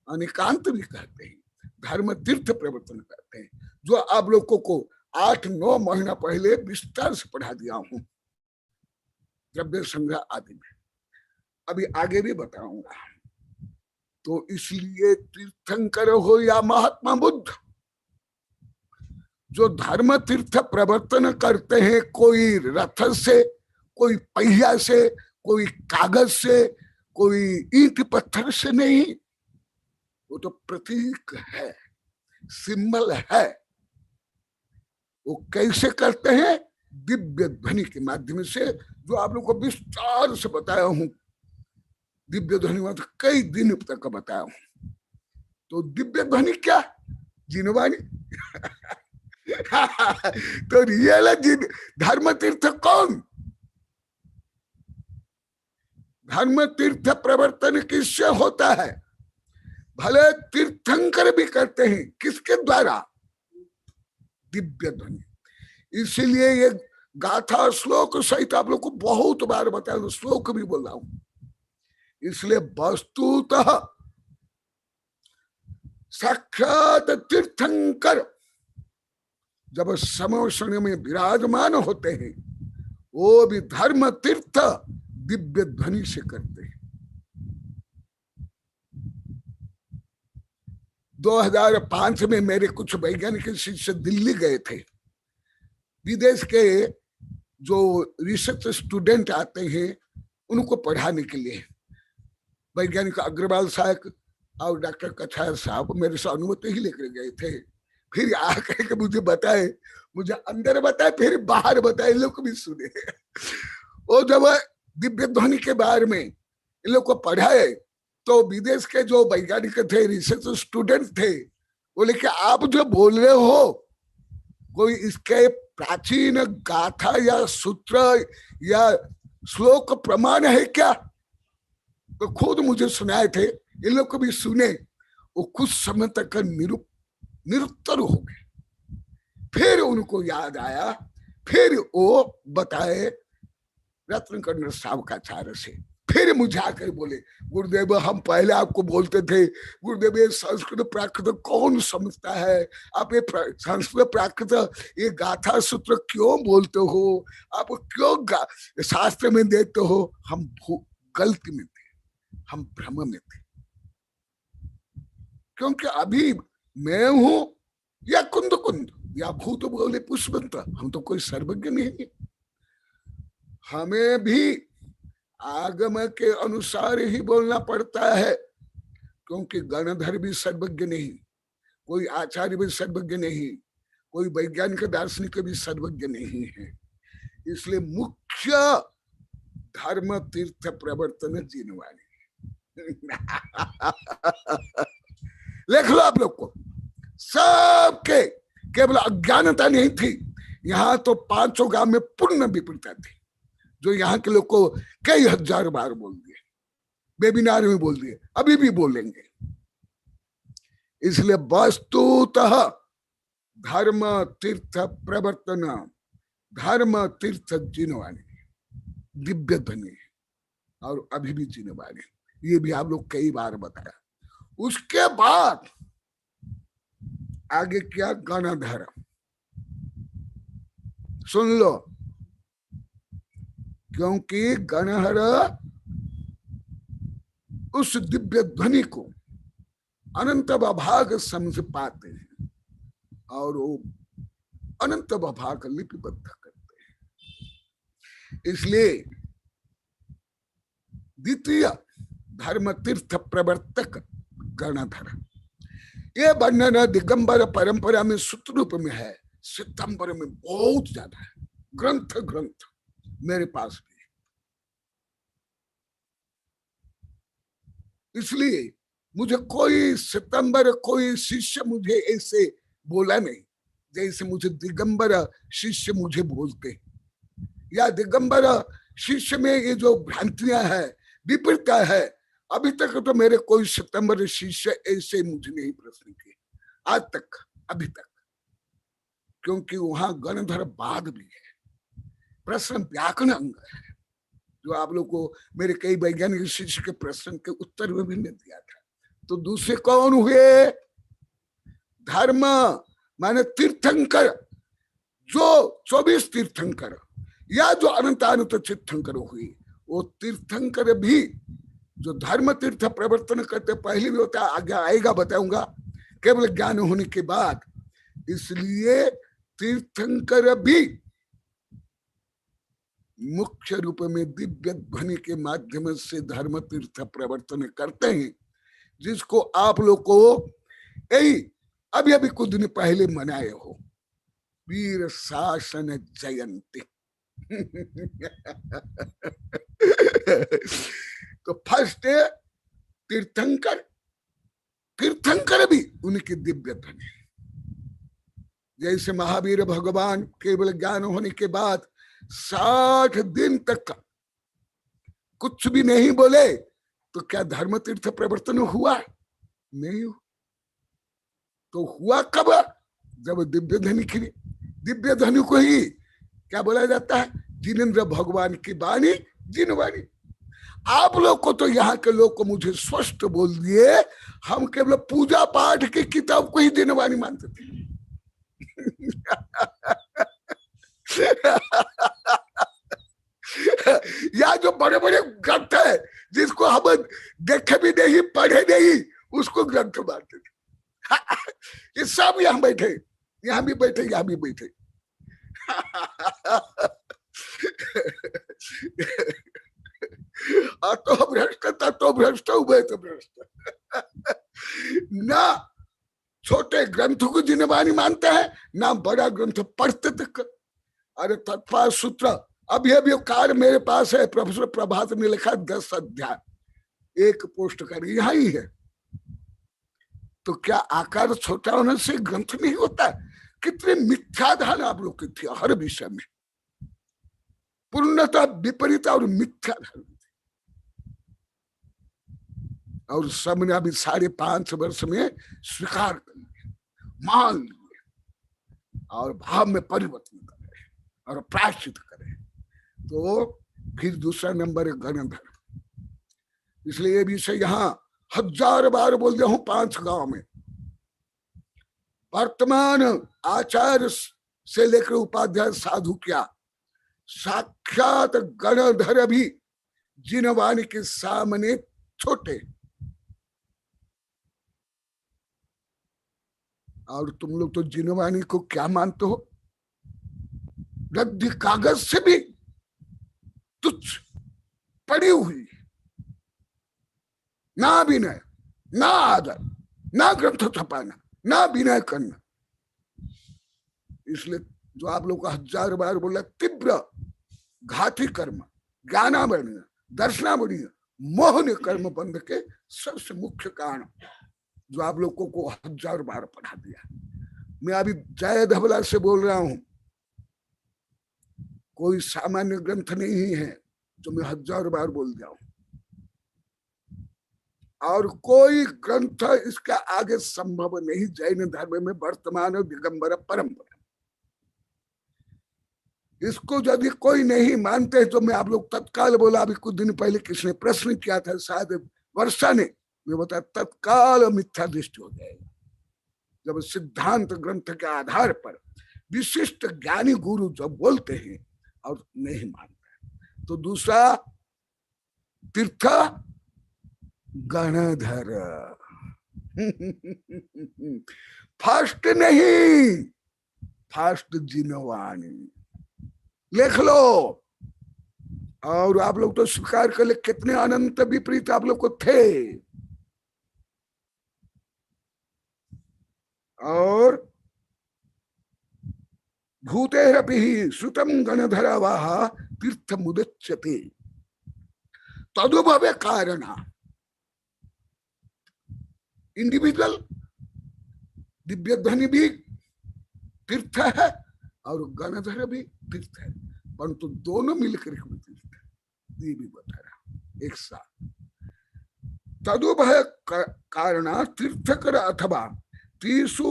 अनिकांत भी कहते हैं, धर्म तीर्थ प्रवर्तन कहते हैं, जो आप लोगों को 8-9 महीना पहले विस्तार से पढ़ा दिया हूं द्रव्य संग्रह आदि में। अभी आगे भी बताऊंगा। तो इसलिए तीर्थंकर हो या महात्मा बुद्ध, जो धर्म तीर्थ प्रवर्तन करते हैं, कोई रथ से, कोई पहिया से, कोई कागज से, कोई ईंट पत्थर से नहीं, वो तो प्रतीक है, सिंबल है। वो कैसे करते हैं? दिव्य ध्वनि के माध्यम से, जो आप लोग को विस्तार से बताया हूं। दिव्य ध्वनि में तो कई दिन तक बताया हूं। तो दिव्य ध्वनि क्या? जिनवाणी। तो रियल धर्म तीर्थ कौन? धर्म तीर्थ प्रवर्तन किससे होता है? भले तीर्थंकर भी करते हैं, किसके द्वारा? दिव्य ध्वनि। इसीलिए ये गाथा श्लोक सहित आप लोग को बहुत बार बताया, तो श्लोक भी बोल रहा हूं। इसलिए वस्तुतः साक्षात तीर्थंकर जब समोषण में विराजमान होते हैं, वो भी धर्म तीर्थ दिव्य ध्वनि से करते हैं। 2005 में मेरे कुछ वैज्ञानिक शिष्य दिल्ली गए थे। विदेश के जो रिसर्च स्टूडेंट आते हैं उनको पढ़ाने के लिए वैज्ञानिक अग्रवाल साहब और डॉक्टर कछार साहब मेरे से अनुमति ही लेकर गए थे। फिर आकर के मुझे बताए, मुझे अंदर बताए, फिर बाहर बताए, लोग भी सुने। वो जब दिव्य ध्वनि के बारे में इन लोग को पढ़ाए तो विदेश के जो वैज्ञानिक थे, रिसर्च स्टूडेंट थे, बोले कि आप जो बोल रहे हो कोई इसके प्राचीन गाथा या सूत्र या श्लोक प्रमाण है क्या? तो खुद मुझे सुनाए थे, इन लोग को भी सुने। वो कुछ समय तक निरुत्तर हो गए। फिर उनको याद आया, फिर वो बताए रत्नकर्ण साहब का चार से। फिर मुझे आकर बोले, गुरुदेव हम पहले आपको बोलते थे, गुरुदेव ये संस्कृत प्राकृत कौन समझता है? आप ये संस्कृत प्राकृत ये गाथा सूत्र क्यों बोलते हो? आप क्यों शास्त्र में देते हो? हम गलती में थे, हम भ्रम में थे। क्योंकि अभी मैं हूं या कुंद कुंद या भूत बोले पुष्पंत, हम तो कोई सर्वज्ञ नहीं। हमें भी आगम के अनुसार ही बोलना पड़ता है, क्योंकि गणधर भी सर्वज्ञ नहीं, कोई आचार्य भी सर्वज्ञ नहीं, कोई वैज्ञानिक दार्शनिक भी सर्वज्ञ नहीं है। इसलिए मुख्य धर्म तीर्थ प्रवर्तन जिनवाणी। लिख लो आप लोग को, सबके केवल अज्ञानता नहीं थी, यहाँ तो 500 गांव में पूर्ण विपरीतता थी, जो यहाँ के लोग को कई हजार बार बोल दिए, वेबिनार में बोल दिए, अभी भी बोलेंगे। इसलिए वस्तुतः धर्म तीर्थ प्रवर्तन, धर्म तीर्थ जिनवाणी, दिव्य ध्वनि और अभी भी जिनवाणी, ये भी आप लोग कई बार बताया। उसके बाद आगे क्या? गणधर। सुन लो, क्योंकि गणहर उस दिव्य ध्वनि को अनंत विभाग समझ पाते हैं और वो अनंत विभाग लिपिबद्ध करते हैं। इसलिए द्वितीय धर्म तीर्थ प्रवर्तक गणधर, ये वर्णन दिगंबर परंपरा में सूत्र रूप में है, सितंबर में बहुत ज्यादा है, ग्रंथ मेरे पास भी। इसलिए मुझे कोई सितंबर, कोई शिष्य मुझे ऐसे बोला नहीं जैसे मुझे दिगंबर शिष्य मुझे बोलते, या दिगंबर शिष्य में ये जो भ्रांतियां है, विपरीतता है, अभी तक तो मेरे कोई सितंबर शिष्य ऐसे मुझे नहीं प्रश्न किए आज तक, अभी तक। क्योंकि वहां गणधर बाद भी है, प्रश्न व्याकरण अंग है, जो आप लोग को मेरे कई वैज्ञानिक शिष्य के प्रश्न के उत्तर में भी मैं दिया था। तो दूसरे कौन हुए? धर्म माने तीर्थंकर, जो 24 तीर्थंकर या जो अनंत अनंत तीर्थंकर हुई, वो तीर्थंकर भी जो धर्म तीर्थ प्रवर्तन करते पहले भी होता है, आगे आएगा बताऊंगा, केवल ज्ञान होने के बाद। इसलिए तीर्थंकर भी मुख्य रूप में दिव्य ध्वनि के माध्यम से धर्म तीर्थ प्रवर्तन करते हैं, जिसको आप लोग को यही अभी अभी कुछ दिन पहले मनाए हो, वीर शासन जयंती। तो फर्स्ट तीर्थंकर, तीर्थंकर भी उनकी दिव्य ध्वनि, जैसे महावीर भगवान केवल ज्ञान होने के बाद 60 दिन तक कुछ भी नहीं बोले, तो क्या धर्म तीर्थ प्रवर्तन हुआ? नहीं हुआ। तो हुआ कब? जब दिव्य ध्वनि खिली। दिव्य ध्वनि को ही क्या बोला जाता है? जिनेंद्र भगवान की वाणी, जिनवाणी। आप लोग को तो यहाँ के लोग को मुझे स्पष्ट बोल दिए, हम केवल पूजा पाठ की किताब को ही जिनवाणी मानते थे। या जो बड़े बड़े ग्रंथ है जिसको हम देखे भी नहीं पढ़े नहीं, उसको ग्रंथ मानते थे। ये सब यहाँ बैठे, यहाँ भी बैठे, यहाँ भी बैठे। तो भ्रष्ट था, तो भ्रष्ट हुए, तो भ्रष्ट ना। छोटे ग्रंथ को जिनवाणी मानते हैं ना, बड़ा ग्रंथ पढ़ते तक। अरे तत्पाल सूत्र अभी अभी कार्य मेरे पास है, प्रोफेसर प्रभात ने लिखा 10 अध्याय, एक पोस्ट कर यहाँ ही है। तो क्या आकार छोटा होने से ग्रंथ नहीं होता? कितने मिथ्याधान आप लोग की थी हर विषय में, पूर्णतः विपरीत और मिथ्याधान। और सबने अभी 5.5 वर्ष में स्वीकार कर लिया, मान लिए, और भाव में परिवर्तन करे और प्रायश्चित करे। तो फिर दूसरा नंबर है गणधर। इसलिए ये विषय यहाँ 1000 बार बोल दिया हूं 5 गांव में। वर्तमान आचार्य से लेकर उपाध्याय साधु क्या साक्षात गणधर भी जिनवाणी के सामने छोटे। और तुम लोग तो जिनवाणी को क्या मानते हो? रद्दी कागज से भी तुच्छ पड़ी हुई, ना विनय, ना आदर, ना ग्रंथ छपाना, ना विनय करना। इसलिए जो आप लोग को 1000 बार बोला, तीव्र घाती कर्म, ज्ञानावरणीय, दर्शनावरणीय, मोहन कर्म बंध के सबसे मुख्य कारण जो आप लोगों को 1000 बार पढ़ा दिया। मैं अभी जय धबला से बोल रहा हूं, कोई सामान्य ग्रंथ नहीं है जो मैं 1000 बार बोल दिया हूं, और कोई ग्रंथ इसका आगे संभव नहीं जैन धर्म में वर्तमान दिगंबर परंपरा। इसको यदि कोई नहीं मानते तो मैं आप लोग तत्काल बोला, अभी कुछ दिन पहले किसने प्रश्न किया था, शायद वर्षा ने, मैं बता तत्काल मिथ्या दृष्टि हो जाएगा जब सिद्धांत ग्रंथ के आधार पर विशिष्ट ज्ञानी गुरु जब बोलते हैं और नहीं मानते। तो दूसरा तीर्थ गणधर। फर्स्ट नहीं, फर्स्ट जिनवाणी लिख लो। और आप लोग तो स्वीकार कर ले, कितने अनंत विपरीत आप लोग को थे। और भूतेरपि श्रुतम गणधरावाह तीर्थ मुदच्यते तदुभवे कारण। इंडिविजुअल दिव्य ध्वनि भी तीर्थ है और गणधर भी तीर्थ है, परंतु दोनों मिलकर तीर्थ है, ये भी बता रहा एक साथ। तदुभय कारण तीर्थकर अथवा तीसु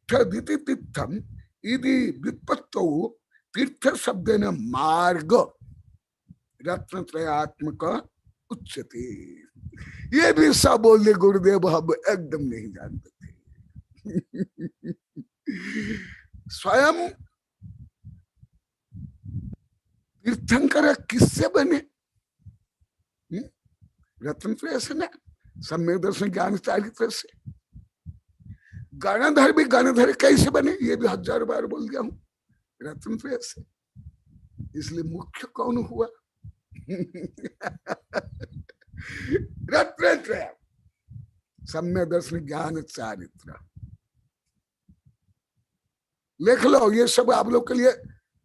तीर्थ दिति तीर्थम यदि व्युत्पत्तौ तीर्थ शब्द न मार्ग रत्नत्रयात्मक उच्यते। ये भी सब बोल दे गुरुदेव, हम एकदम नहीं जानते थे। स्वयं तीर्थंकर किससे बने? रत्नत्रय से ना, सम्यक दर्शन ज्ञान चारित्र से। गणधर भी गणधर कैसे बने? ये भी 1000 बार बोल गया हूं, रत्नत्रय से। इसलिए मुख्य कौन हुआ? रत्नत्रय, सम्यक दर्शन ज्ञान चारित्र। लिख लो, ये सब आप लोग के लिए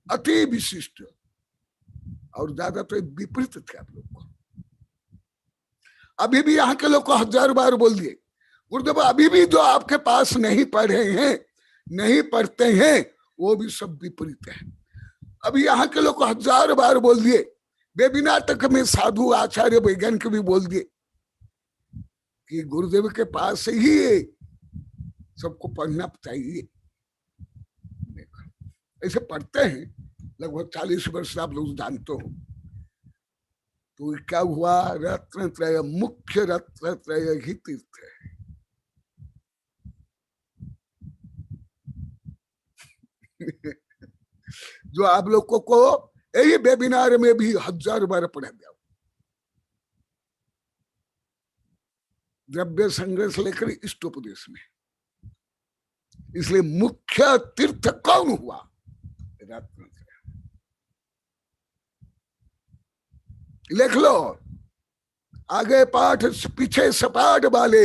अति विशिष्ट और ज्यादा तो विपरीत थे आप लोग को। अभी भी यहाँ के लोग को 1000 बार बोल दिए गुरुदेव, अभी भी जो आपके पास नहीं पढ़े हैं, नहीं पढ़ते हैं, वो भी सब विपरीत है। अभी यहाँ के लोग को 1000 बार बोल दिए, वेबिनार तक में साधु आचार्य वैज्ञानिक भी बोल दिए कि गुरुदेव के पास ही सबको पढ़ना चाहिए। ऐसे पढ़ते हैं लगभग 40 वर्ष, आप लोग जानते हो। तो क्या हुआ? रत्नत्रय, मुख्य रत्नत्रय ही तीर्थ है। जो आप लोगों को यही वेबिनार में भी 1000 बार पढ़ा गया, द्रव्य संग्रह से लेकर इष्टोपदेश में। इसलिए मुख्य तीर्थ कौन हुआ? रत्नत्रय। लिख लो, आगे पाठ पीछे सपाट वाले।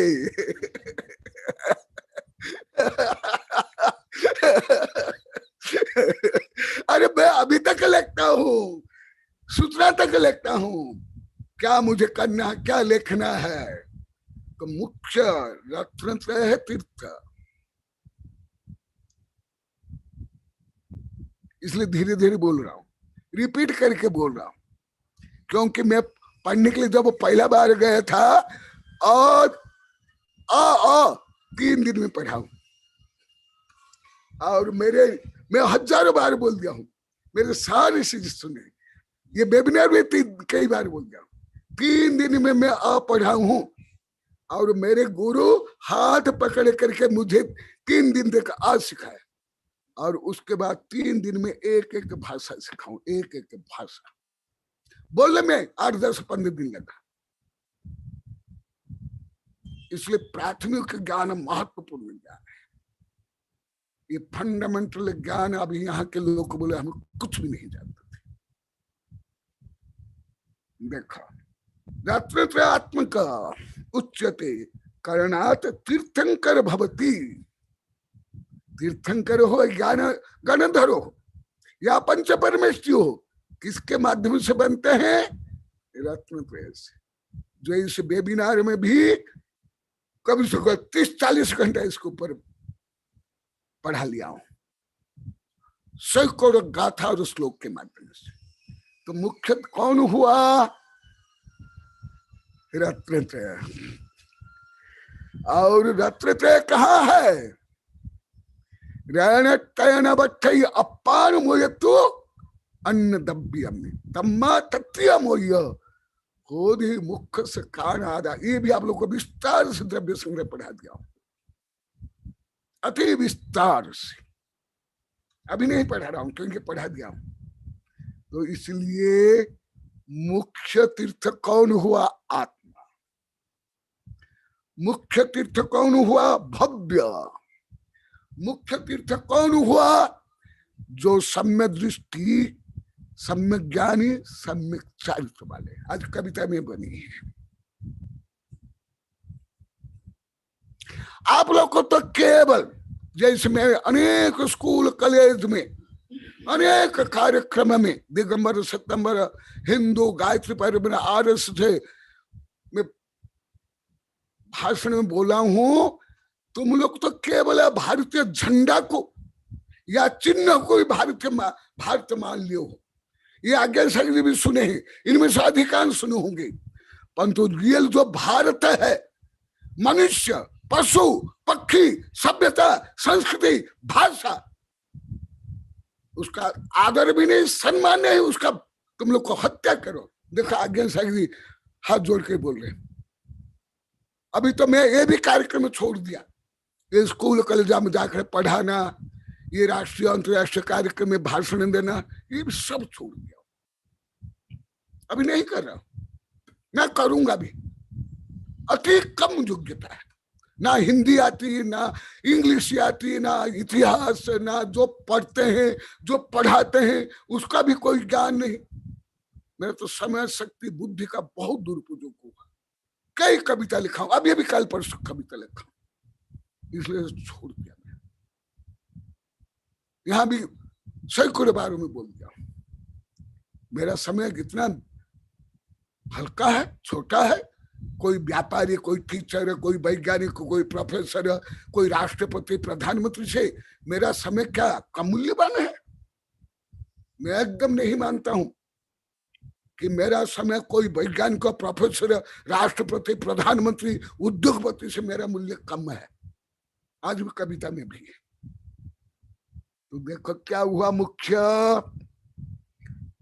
अरे मैं अभी तक लिखता हूँ, सूचना तक लिखता हूँ, क्या मुझे करना है, क्या लिखना है। तो मुख्य रत्नत्रय है तीर्थ। इसलिए धीरे धीरे बोल रहा हूँ, रिपीट करके बोल रहा हूँ, क्योंकि मैं पढ़ने के लिए जब पहला बार गया था और 3 दिन में पढ़ा हूं, और मैं 1000 बार बोल दिया हूं, मेरे सारे चीज सुने। ये वेबिनार में कई बार बोल गया हूं। 3 दिन में मैं पढ़ा हूं, और मेरे गुरु हाथ पकड़ करके मुझे 3 दिन तक आज सिखाया, और उसके बाद 3 दिन में एक एक भाषा सिखाऊं, एक एक भाषा बोलने में 8, 10, 15 दिन लगा। इसलिए प्राथमिक ज्ञान महत्वपूर्ण ज्ञान है। ये फंडामेंटल ज्ञान अभी यहाँ के लोग को बोले हम कुछ भी नहीं जानते थे। देखा, रत्नत्रयात्मक उच्यते करणात् तीर्थंकर भवति। तीर्थंकर हो, ज्ञान गणधर हो, या पंच परमेष्टि हो, किसके माध्यम से बनते हैं? रत्नत्रय से। जो इस वेबिनार में भी कभी से 30-40 घंटा इसके ऊपर पढ़ा लिया हूं, सैकड़ों गाथा और श्लोक के माध्यम से। तो मुख्य कौन हुआ? रत्नत्रय। और रत्नत्रय कहाँ है? रणतयनवक्षय अपान मोयतु अन्न दब्बियम तम्मा तत्त्वमोय होधि मुख से कान आदा। ये भी आप लोग को विस्तार से द्रव्य संग्रह पढ़ा दिया, अति विस्तार से। अभी नहीं पढ़ा रहा हूं क्योंकि पढ़ा दिया हूं। तो इसलिए मुख्य तीर्थ कौन हुआ? आत्मा। मुख्य तीर्थ कौन हुआ? भव्य। मुख्य तीर्थ कौन हुआ? जो सम्यक दृष्टि, सम्यक ज्ञानी, सम्यक चारित्र वाले। आज कविता में बनी है। आप लोग को तो केवल जैसे मैं अनेक स्कूल कॉलेज में अनेक कार्यक्रम में दिगंबर सितंबर हिंदू गायत्री परिवार आरएस थे, मैं भाषण में बोला हूं, तुम लोग तो केवल भारतीय झंडा को या चिन्ह को ही भारत मान लियो हो। ये आज्ञा शक्ति भी सुने हैं, इनमें से अधिकांश सुने होंगे, परंतु रियल जो भारत है, मनुष्य पशु पक्षी सभ्यता संस्कृति भाषा, उसका आदर भी नहीं, सम्मान नहीं, उसका तुम लोग को हत्या करो। देखो आज्ञा साहब जी हाथ जोड़ के बोल रहे। अभी तो मैं ये भी कार्यक्रम छोड़ दिया, ये स्कूल कॉलेज में जाकर पढ़ाना, ये राष्ट्रीय अंतर्राष्ट्रीय कार्यक्रम में भाषण देना, ये भी सब छोड़ दिया। अभी नहीं कर रहा, मैं करूंगा भी। अति कम योग्यता है, ना हिंदी आती, ना इंग्लिश आती, ना इतिहास, ना जो पढ़ते हैं जो पढ़ाते हैं उसका भी कोई ज्ञान नहीं। मेरा तो समय शक्ति बुद्धि का बहुत दुरुपयोग हुआ। कई कविता लिखा हूं, अभी कल परसों कविता लिखा हूं, इसलिए छोड़ दिया। मैं यहां भी सैकड़ों बारों में बोल दिया। मेरा समय कितना हल्का है, छोटा है। कोई व्यापारी, कोई टीचर है, कोई वैज्ञानिक, कोई प्रोफेसर है, कोई राष्ट्रपति प्रधानमंत्री से मेरा समय क्या कम मूल्यवान है? मैं एकदम नहीं मानता हूं कि मेरा समय कोई वैज्ञानिक, प्रोफेसर, राष्ट्रपति, प्रधानमंत्री, उद्योगपति से मेरा मूल्य कम है। आज भी कविता में भी है। तो देखो क्या हुआ, मुख्य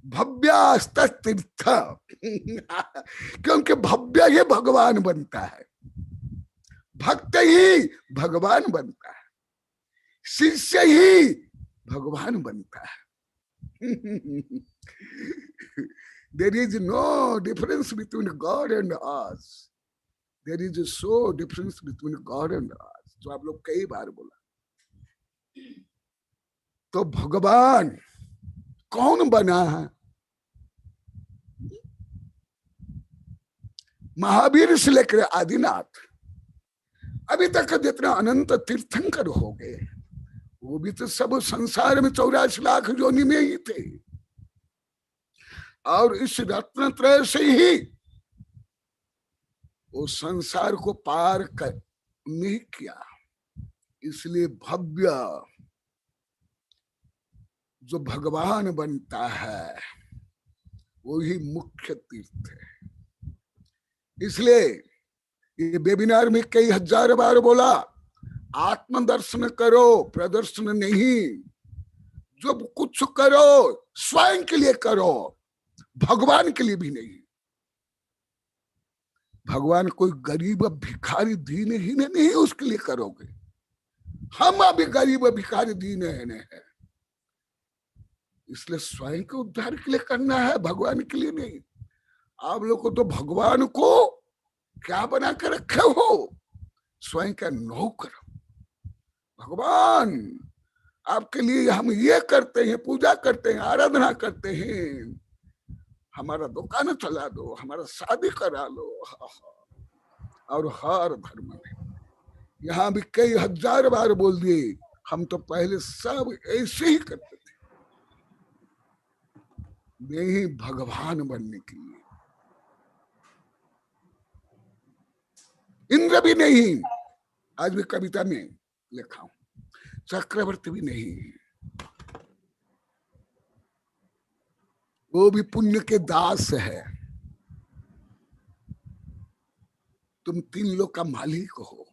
भव्यास्त तीर्थ क्योंकि भव्य ही भगवान बनता है, भक्त ही भगवान बनता है, शिष्य ही भगवान बनता है। There is no difference between God and us. There is so difference between God and us. तो आप लोग कई बार बोला। तो भगवान कौन बना है? महावीर से लेकर आदिनाथ अभी तक जितना अनंत तीर्थंकर हो गए, वो भी तो सब संसार में 84 लाख योनि में ही थे। और इस रत्नत्रय से ही वो संसार को पार कर नहीं किया। इसलिए भव्य जो भगवान बनता है वो ही मुख्य तीर्थ है। इसलिए ये वेबिनार में कई हजार बार बोला, आत्म दर्शन करो, प्रदर्शन नहीं। जो कुछ करो स्वयं के लिए करो, भगवान के लिए भी नहीं। भगवान कोई गरीब भिखारी दीन ही नहीं उसके लिए करोगे। हम अभी गरीब भिखारी दीन है, इसलिए स्वयं के उद्धार के लिए करना है, भगवान के लिए नहीं। आप लोग को तो भगवान को क्या बना कर रखे हो? स्वयं का नौकर। भगवान आपके लिए हम ये करते हैं, पूजा करते हैं, आराधना करते हैं, हमारा दुकान चला दो, हमारा शादी करा लो। और हर धर्म में यहाँ भी कई हजार बार बोल दिए, हम तो पहले सब ऐसे ही करते थे, नहीं भगवान बनने के लिए। इंद्र भी नहीं, आज भी कविता में लिखा हूं, चक्रवर्ती भी नहीं, वो भी पुण्य के दास है। तुम 3 लोक का मालिक हो।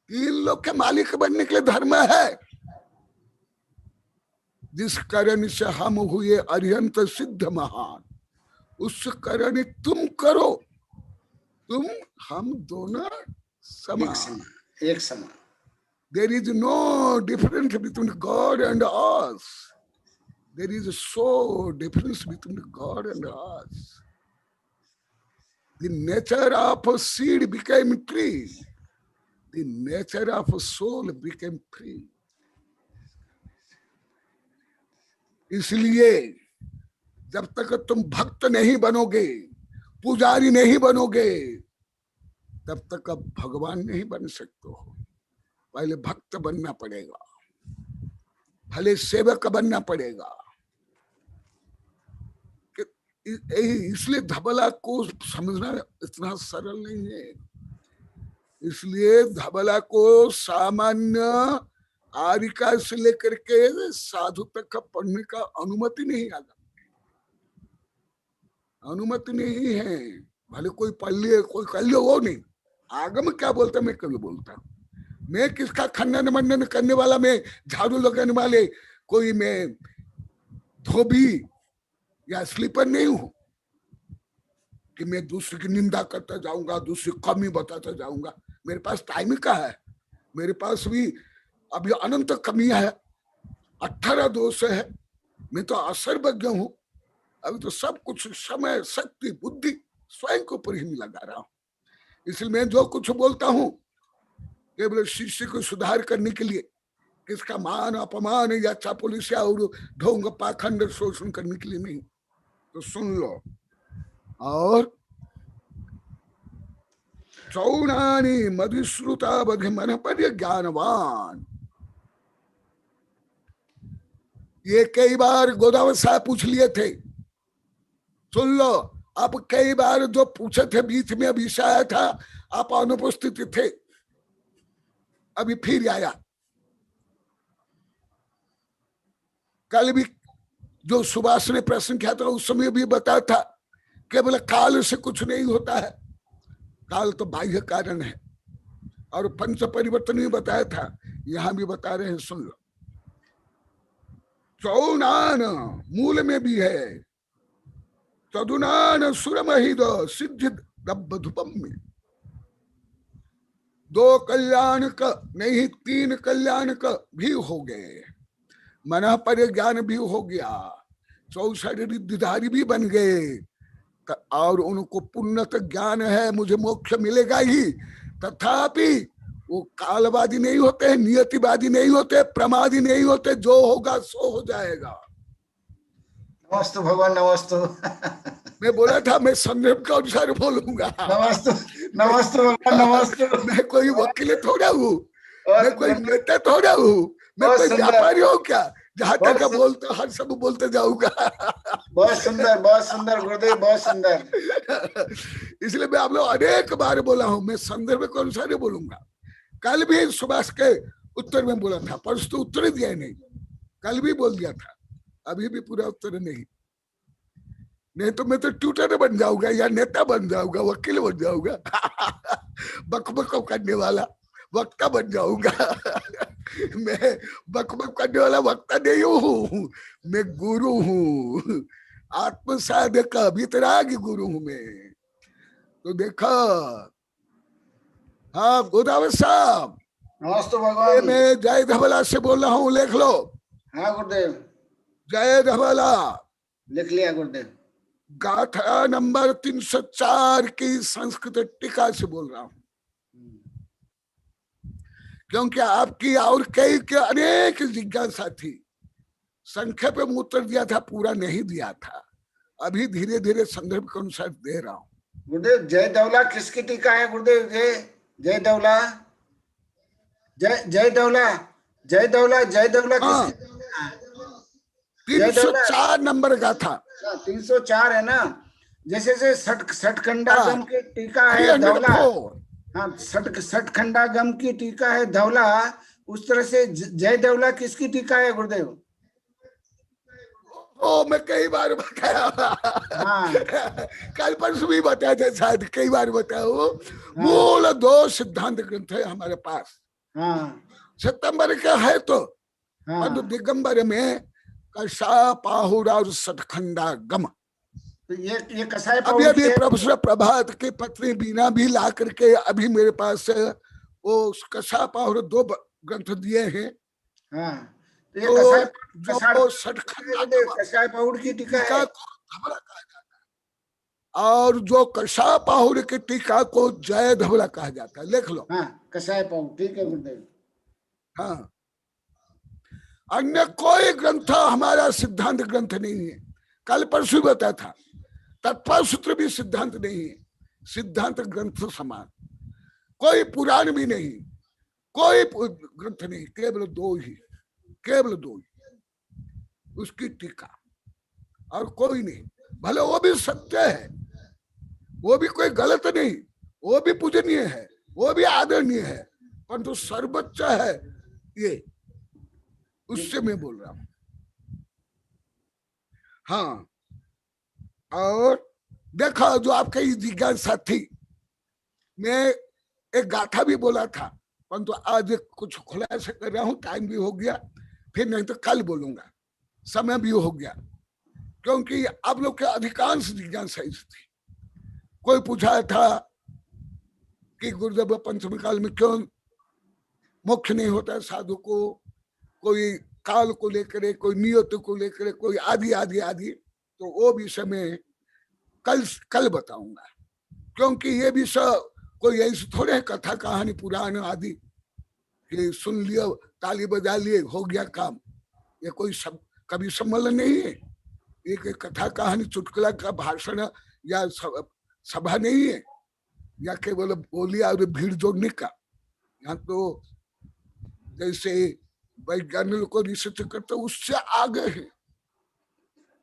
3 लोक के मालिक बनने के लिए धर्म है। जिस कारण से हम हुए अरिहंत सिद्ध महान, उस कारण तुम करो। तुम हम दोनों समान, एक समान। There is no difference between God and us. There is so difference between God and us. The nature of a seed became tree. The nature of a soul became free. इसलिए जब तक तुम भक्त नहीं बनोगे, पुजारी नहीं बनोगे, तब तक अब भगवान नहीं बन सकते हो। पहले भक्त बनना पड़ेगा, भले सेवक बनना पड़ेगा। इसलिए धबला को समझना इतना सरल नहीं है। इसलिए धबला को सामान्य आरिका से लेकर के साधु तक का पढ़ने का अनुमति नहीं आता, अनुमति नहीं है। भले कोई पढ़ लिए कोई कर ले, वो नहीं, आगम क्या बोलता मैं कभी बोलता हूँ। मैं किसका खंडन मंडन करने वाला, मैं झाड़ू लगाने वाले कोई मैं धोबी या स्लीपर नहीं हूं कि मैं दूसरे की निंदा करता जाऊंगा, दूसरी कमी बताता जाऊंगा। मेरे पास टाइम ही कहाँ है। मेरे पास भी अभी अनंत कमियां है, 18 दोष है। मैं तो असर्वज्ञ हूं। अभी तो सब कुछ समय शक्ति बुद्धि स्वयं के ऊपर ही नहीं लगा रहा हूं। इसलिए मैं जो कुछ बोलता हूं केवल शिष्य को सुधार करने के लिए, किसका मान अपमान या चापुलिसिया और ढोंग पाखंड शोषण करने के लिए नहीं। तो सुन लो। और चौणानी मधुश्रुता बधि मन पर ज्ञानवान, ये कई बार गोदावरी साहब पूछ लिए थे। सुन लो, आप कई बार जो पूछे थे बीच में अभी आया था, आप अनुपस्थित थे, अभी फिर आया। कल भी जो सुभाष ने प्रश्न किया था उस समय भी बताया था केवल काल से कुछ नहीं होता है, काल तो बाह्य कारण है। और पंच परिवर्तन भी बताया था, यहां भी बता रहे हैं। सुन लो, चौनान मूल में भी है, चदुनान सुरमहिद सिद्धि दब्बधुपम में। दो कल्याण का नहीं, तीन कल्याण का भी हो गए, मन पर ज्ञान भी हो गया, 64 रिद्धिधारी भी बन गए, और उनको पूर्णत ज्ञान है मुझे मोक्ष मिलेगा ही। तथापि वो कालवादी नहीं होते, नियतिवादी नहीं होते, प्रमादी नहीं होते, जो होगा सो हो जाएगा। नमस्तु भगवान, नमस्तु। मैं बोला था मैं संदर्भ के अनुसार बोलूंगा। नमस्तु नमस्तु भगवान, नमस्तु। मैं कोई वकील थोड़ा हूँ, मैं कोई नेता थोड़ा हूँ, मैं कोई व्यापारी हूँ क्या जहां तक बोलता हर सब बोलते जाऊंगा। बहुत सुंदर गुरुदेव, बहुत सुंदर। इसलिए मैं आप लोग अनेक बार बोला हूं, मैं संदर्भ के अनुसार ही बोलूंगा। कल भी सुभाष के उत्तर में बोला था, परसों तो उत्तर दिया नहीं, कल भी बोल दिया था, अभी भी पूरा उत्तर नहीं तो मैं तो ट्यूटर बन जाऊंगा या नेता बन जाऊंगा, वकील बन जाऊंगा। बकबक करने वाला वक्ता बन जाऊंगा। मैं बकबक करने वाला वक्ता नहीं हूँ, मैं गुरु हूँ, आत्म साधक वितरागी गुरु हूँ मैं। तो देखा, हाँ गोदावरी साहब, नमस्ते भगवान। मैं जय धबला से बोल रहा हूँ, लिख लो। हाँ गुरुदेव, जय धबला लिख लिया गुरुदेव। गाथा नंबर 304 की संस्कृत टीका से बोल रहा हूँ, क्योंकि आपकी और कई के अनेक जिज्ञासा थी। संक्षेप में उत्तर दिया था, पूरा नहीं दिया था, अभी धीरे धीरे संदर्भ के अनुसार दे रहा हूँ। गुरुदेव जय दौला किसकी टीका है गुरुदेव? जय दौला, जय दौला, जय दौला, जय दौला किसकी? 304 नंबर का था। 304 है ना, जैसे सठखंडागम की टीका है धौला। हाँ, सठखंडागम की टीका है धौला, उस तरह से जय दौला किसकी टीका है गुरुदेव? ओ मैं कई बार बताया। हाँ। कल परसों भी बताया था, शायद कई बार बताया। वो मूल 2 सिद्धांत ग्रंथ है हमारे पास। हाँ। सितंबर का है तो हाँ। दिगंबर में कषा पाहुरा और सठखंडागम। तो ये कसाय अभी प्रोफेसर प्रभात के पत्नी बीना भी ला करके अभी मेरे पास वो कषा पाहुर 2 ग्रंथ दिए हैं। हाँ, तो ये कषाय पाहुर की टीका है। कहा जाता है, और जो कषा पाहुर की टीका को जय धवला कहा जाता है। लिख लो। हाँ, कषाय पाहुर, ठीक है गुरुदेव। हाँ, अन्य कोई ग्रंथ हमारा सिद्धांत ग्रंथ नहीं है। कल परसों बताया था, तत्पर सूत्र भी सिद्धांत नहीं है, सिद्धांत ग्रंथ समान। कोई पुराण भी नहीं, कोई ग्रंथ नहीं, केवल 2 ही, केवल 2 ही, उसकी टीका और कोई नहीं। भले वो भी सत्य है, वो भी कोई गलत नहीं, वो भी पूजनीय है, वो भी आदरणीय है, परंतु सर्वोच्च है ये, उससे मैं बोल रहा हूं। हाँ, और देखा जो आपका जिज्ञासा थी, मैं एक गाथा भी बोला था, परंतु आज कुछ खुलासा कर रहा हूं, टाइम भी हो गया, फिर नहीं तो कल बोलूंगा, समय भी हो गया, क्योंकि आप लोग के अधिकांश जिज्ञासा थी। कोई पूछा था कि गुरुदेव पंचमी काल में क्यों मोक्ष नहीं होता साधु को, कोई काल को लेकर, कोई नियत को लेकर, कोई आदि आदि आदि, तो वो विषय में कल बताऊंगा, क्योंकि ये विषय कोई ऐसे थोड़े कथा कहानी पुराण आदि कि सुन लिया, ताली बजा लिए, हो गया काम। ये कोई कभी सम्मेलन नहीं है, एक कथा कहानी चुटकुला का भाषण या सभा नहीं है, या केवल बोलिया और भीड़ जोड़ने का। यहाँ तो जैसे वैज्ञानिक को रिसर्च करते उससे आगे है,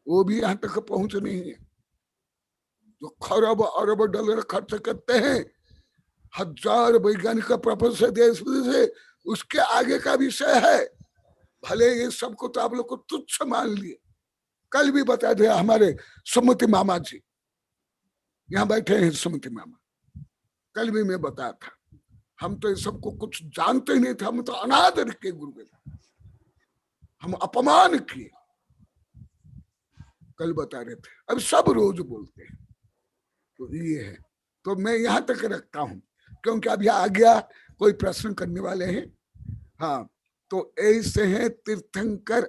वो भी यहाँ तक पहुंच नहीं है। जो खरब अरब डॉलर खर्च करते हैं, हजार वैज्ञानिक का प्रोफेसर देश से, उसके आगे का विषय है। भले ये सबको तो आप लोग को तुच्छ मान लिए। कल भी बता दे, हमारे सुमति मामा जी यहाँ बैठे हैं, सुमति मामा, कल भी मैं बताया था, हम तो ये सबको कुछ जानते ही नहीं थे, हम तो अनादर के गुरुदेव, हम अपमान किए, कल बता रहे थे। अब सब रोज बोलते हैं, तो ये है। तो मैं यहाँ तक रखता हूँ, क्योंकि अभी आ गया कोई प्रश्न करने वाले हैं। हाँ, तो ऐसे हैं तीर्थंकर,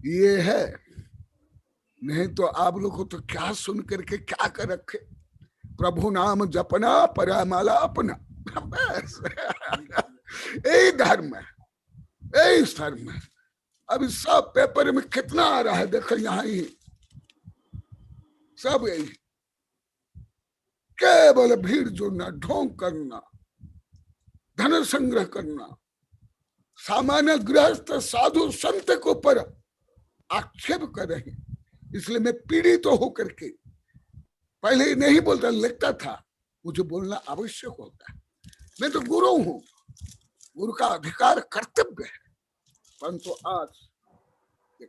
ये है। नहीं तो आप लोग को तो क्या सुन करके क्या कर रखे, प्रभु नाम जपना परामाला अपना, बस यही धर्म है, यही धर्म है। अभी सब पेपर में कितना आ रहा है, देखो यहाँ ही सब यही, केवल भीड़ जोड़ना, ढोंग करना, धन संग्रह करना, सामान्य गृहस्थ साधु संत के ऊपर आक्षेप कर रहे हैं। इसलिए मैं पीड़ित तो होकर के पहले ही नहीं बोलता, लिखता था, मुझे बोलना आवश्यक होता है। मैं तो गुरु हूं, गुरु का अधिकार कर्तव्य है, परंतु आज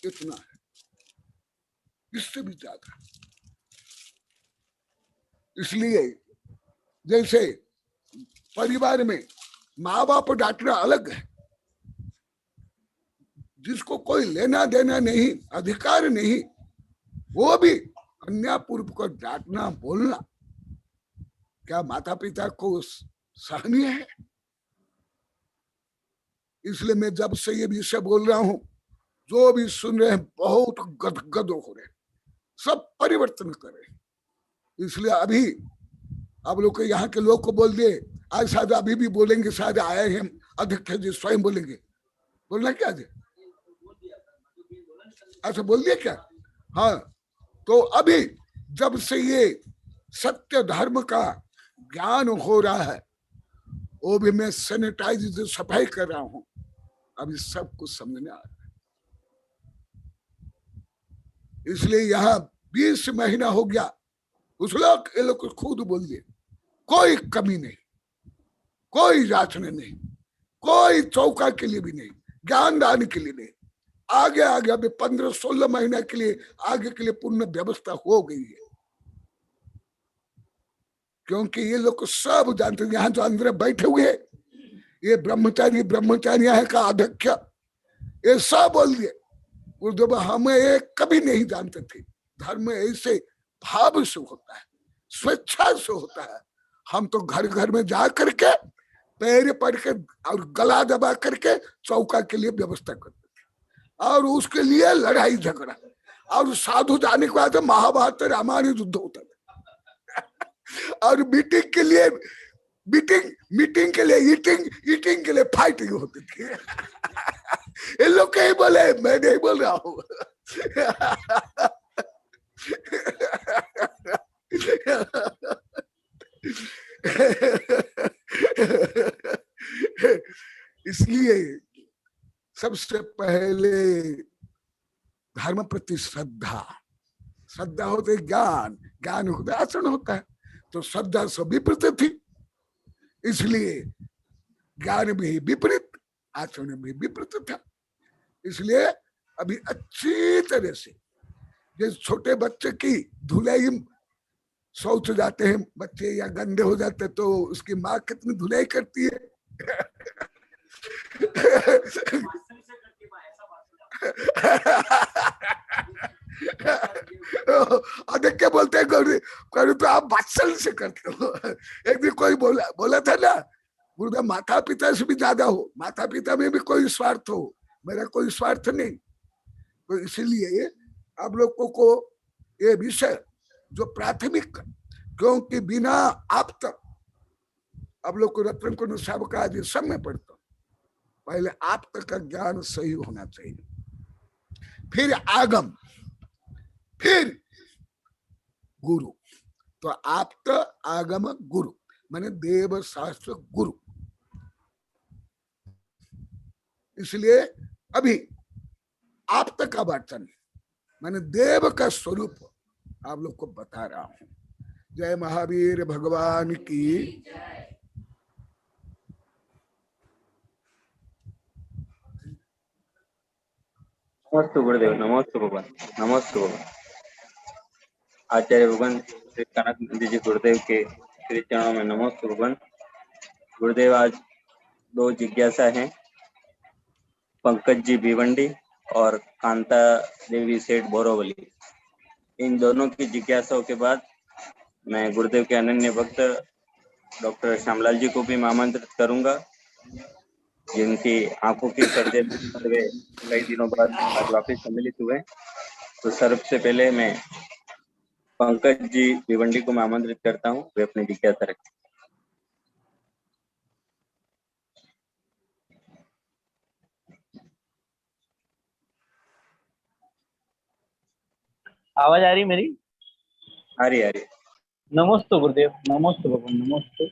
इतना है, इससे भी ज्यादा। इसलिए जैसे परिवार में माँ बाप डांटना अलग है, जिसको कोई लेना देना नहीं, अधिकार नहीं, वो भी अन्यायपूर्व को डांटना बोलना क्या माता पिता को सहनीय है? इसलिए मैं जब से ये विषय बोल रहा हूं, जो भी सुन रहे हैं बहुत गदगद हो रहे, सब परिवर्तन कर रहे। इसलिए अभी आप लोग के यहाँ के लोग को बोल दिए, आज शायद अभी भी बोलेंगे, शायद आए हैं अध्यक्ष जी स्वयं बोलेंगे, बोलना क्या जी? अच्छा बोल दिया क्या? हाँ, तो अभी जब से ये सत्य धर्म का ज्ञान हो रहा है, वो भी मैं सैनिटाइज सफाई कर रहा हूं, अभी सब कुछ समझने आ रहा है। इसलिए यहाँ 20 महीना हो गया, उस लोग ये लोग खुद बोल दिए, कोई कमी नहीं, कोई याचना नहीं, कोई चौका के लिए भी नहीं, ज्ञान दान के लिए नहीं, आगे आगे अभी 15-16 महीने के लिए आगे के लिए पूर्ण व्यवस्था हो गई है। क्योंकि ये लोग सब जानते हैं, यहाँ जो अंदर बैठे हुए ये ब्रह्मचारी ब्रह्मचारिया का अध्यक्ष, ये सब बोल दिए गुरुदेव हमें ये कभी नहीं जानते थे, धर्म ऐसे भाव से होता है, स्वेच्छा से होता है। हम तो घर घर में जा करके पैर पड़ के और गला दबा करके चौका के लिए व्यवस्था करते थे, और उसके लिए लड़ाई झगड़ा, और साधु जाने के बाद महाभारत रामायण युद्ध होता था और मीटिंग के लिए मीटिंग के लिए ईटिंग के लिए फाइटिंग होती थी। ये लोग कहीं बोले, मैं नहीं बोल रहा हूँ। इसलिए सबसे पहले धर्म प्रति श्रद्धा, श्रद्धा होते ज्ञान, ज्ञान होता आचरण होता है, तो श्रद्धा से विपरीत थी, इसलिए ज्ञान भी विपरीत, आचरण भी विपरीत था। इसलिए अभी अच्छी तरह से जैसे छोटे बच्चे की धुलाई शौच जाते हैं बच्चे या गंदे हो जाते तो उसकी माँ कितनी धुलाई करती है। और देख क्या बोलते हैं गौरी, गौरी तो आप बात्सल्य से करते हो। एक दिन कोई बोला था ना, गुरुदेव माता पिता से भी ज्यादा हो, माता पिता में भी कोई स्वार्थ हो, मेरा कोई स्वार्थ नहीं। तो इसीलिए आप लोगों को ये विषय जो प्राथमिक, क्योंकि बिना आप तक आप लोग को रत्न को सबका आदि सब में पढ़ता, पहले आप तक का ज्ञान सही होना चाहिए, फिर आगम, फिर गुरु। तो आप तो आगम गुरु माने देव शास्त्र गुरु। इसलिए अभी आप तक का वर्तन माने देव का स्वरूप आप लोग को बता रहा हूं। जय महावीर भगवान की। नमस्ते गुरुदेव, नमस्ते भगवान, नमस्ते भगवान। आचार्य भगवान श्री कनक जी गुरुदेव के श्री चरणों में नमस्ते भगवान। गुरुदेव आज दो जिज्ञासा हैं, पंकज जी भिवंडी और कांता देवी सेठ बोरोवली। इन दोनों की जिज्ञासाओं के बाद मैं गुरुदेव के अनन्य भक्त डॉक्टर श्यामलाल जी को भी आमंत्रित करूंगा, जिनकी आंखों की सर्जरी वे कई दिनों बाद आज वापस सम्मिलित हुए। तो सबसे पहले मैं पंकज जी भिवंडी को मैं आमंत्रित करता हूं, वे अपनी जिज्ञासा रखें। आवाज आ रही मेरी? आ रही। नमस्ते गुरुदेव, नमस्ते भगवान, नमस्ते।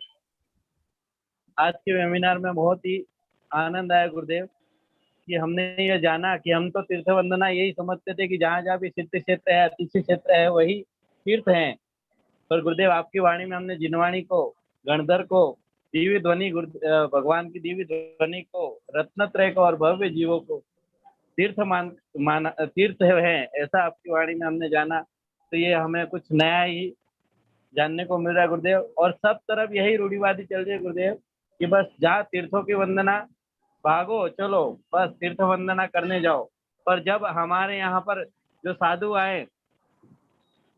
आज के वेबिनार में बहुत ही आनंद आया गुरुदेव कि हमने ये जाना कि हम तो तीर्थ वंदना यही समझते थे कि जहाँ जहाँ भी सिद्ध क्षेत्र है, अतिथि क्षेत्र है, वही तीर्थ हैं। पर गुरुदेव आपकी वाणी में हमने जिनवाणी को, गणधर को, दिव्य ध्वनि, भगवान की दिव्य ध्वनि को, रत्नत्रय को और भव्य जीवों को तीर्थ है, ऐसा आपकी वाणी में हमने जाना। तो ये हमें कुछ नया ही जानने को मिल रहा है गुरुदेव। और सब तरफ यही रूढ़िवादी चल रही है गुरुदेव कि बस जहाँ तीर्थों की वंदना, भागो चलो बस तीर्थ वंदना करने जाओ। पर जब हमारे यहाँ पर जो साधु आए,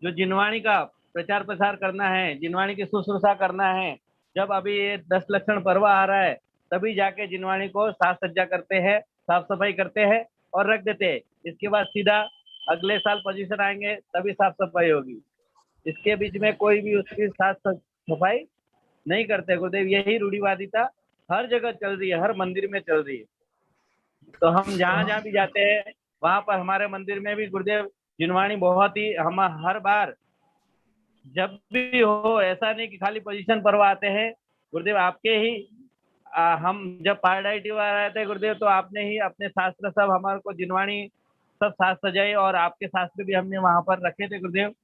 जो जिनवाणी का प्रचार प्रसार करना है, जिनवाणी की शुश्रूषा करना है, जब अभी ये 10 लक्षण पर्व आ रहा है, तभी जाके जिनवाणी को साज सज्जा करते हैं, साफ सफाई करते हैं और रख देते हैं। इसके बाद सीधा अगले साल पोजीशन आएंगे, तभी साफ सफाई होगी। इसके बीच में कोई भी उसकी साफ सफाई नहीं करते गुरुदेव। यही रूढ़िवादिता हर जगह चल रही है, हर मंदिर में चल रही है। तो हम जहाँ जहाँ भी जाते हैं वहां पर हमारे मंदिर में भी गुरुदेव जिनवाणी बहुत ही, हम हर बार जब भी हो, ऐसा नहीं कि खाली पोजीशन पर्व आते हैं गुरुदेव, आपके ही हम जब पारडाइटी आए थे गुरुदेव, तो आपने ही अपने शास्त्र सब हमारे को जिनवाणी सब साज सजाई और आपके शास्त्र भी हमने वहां पर रखे थे गुरुदेव,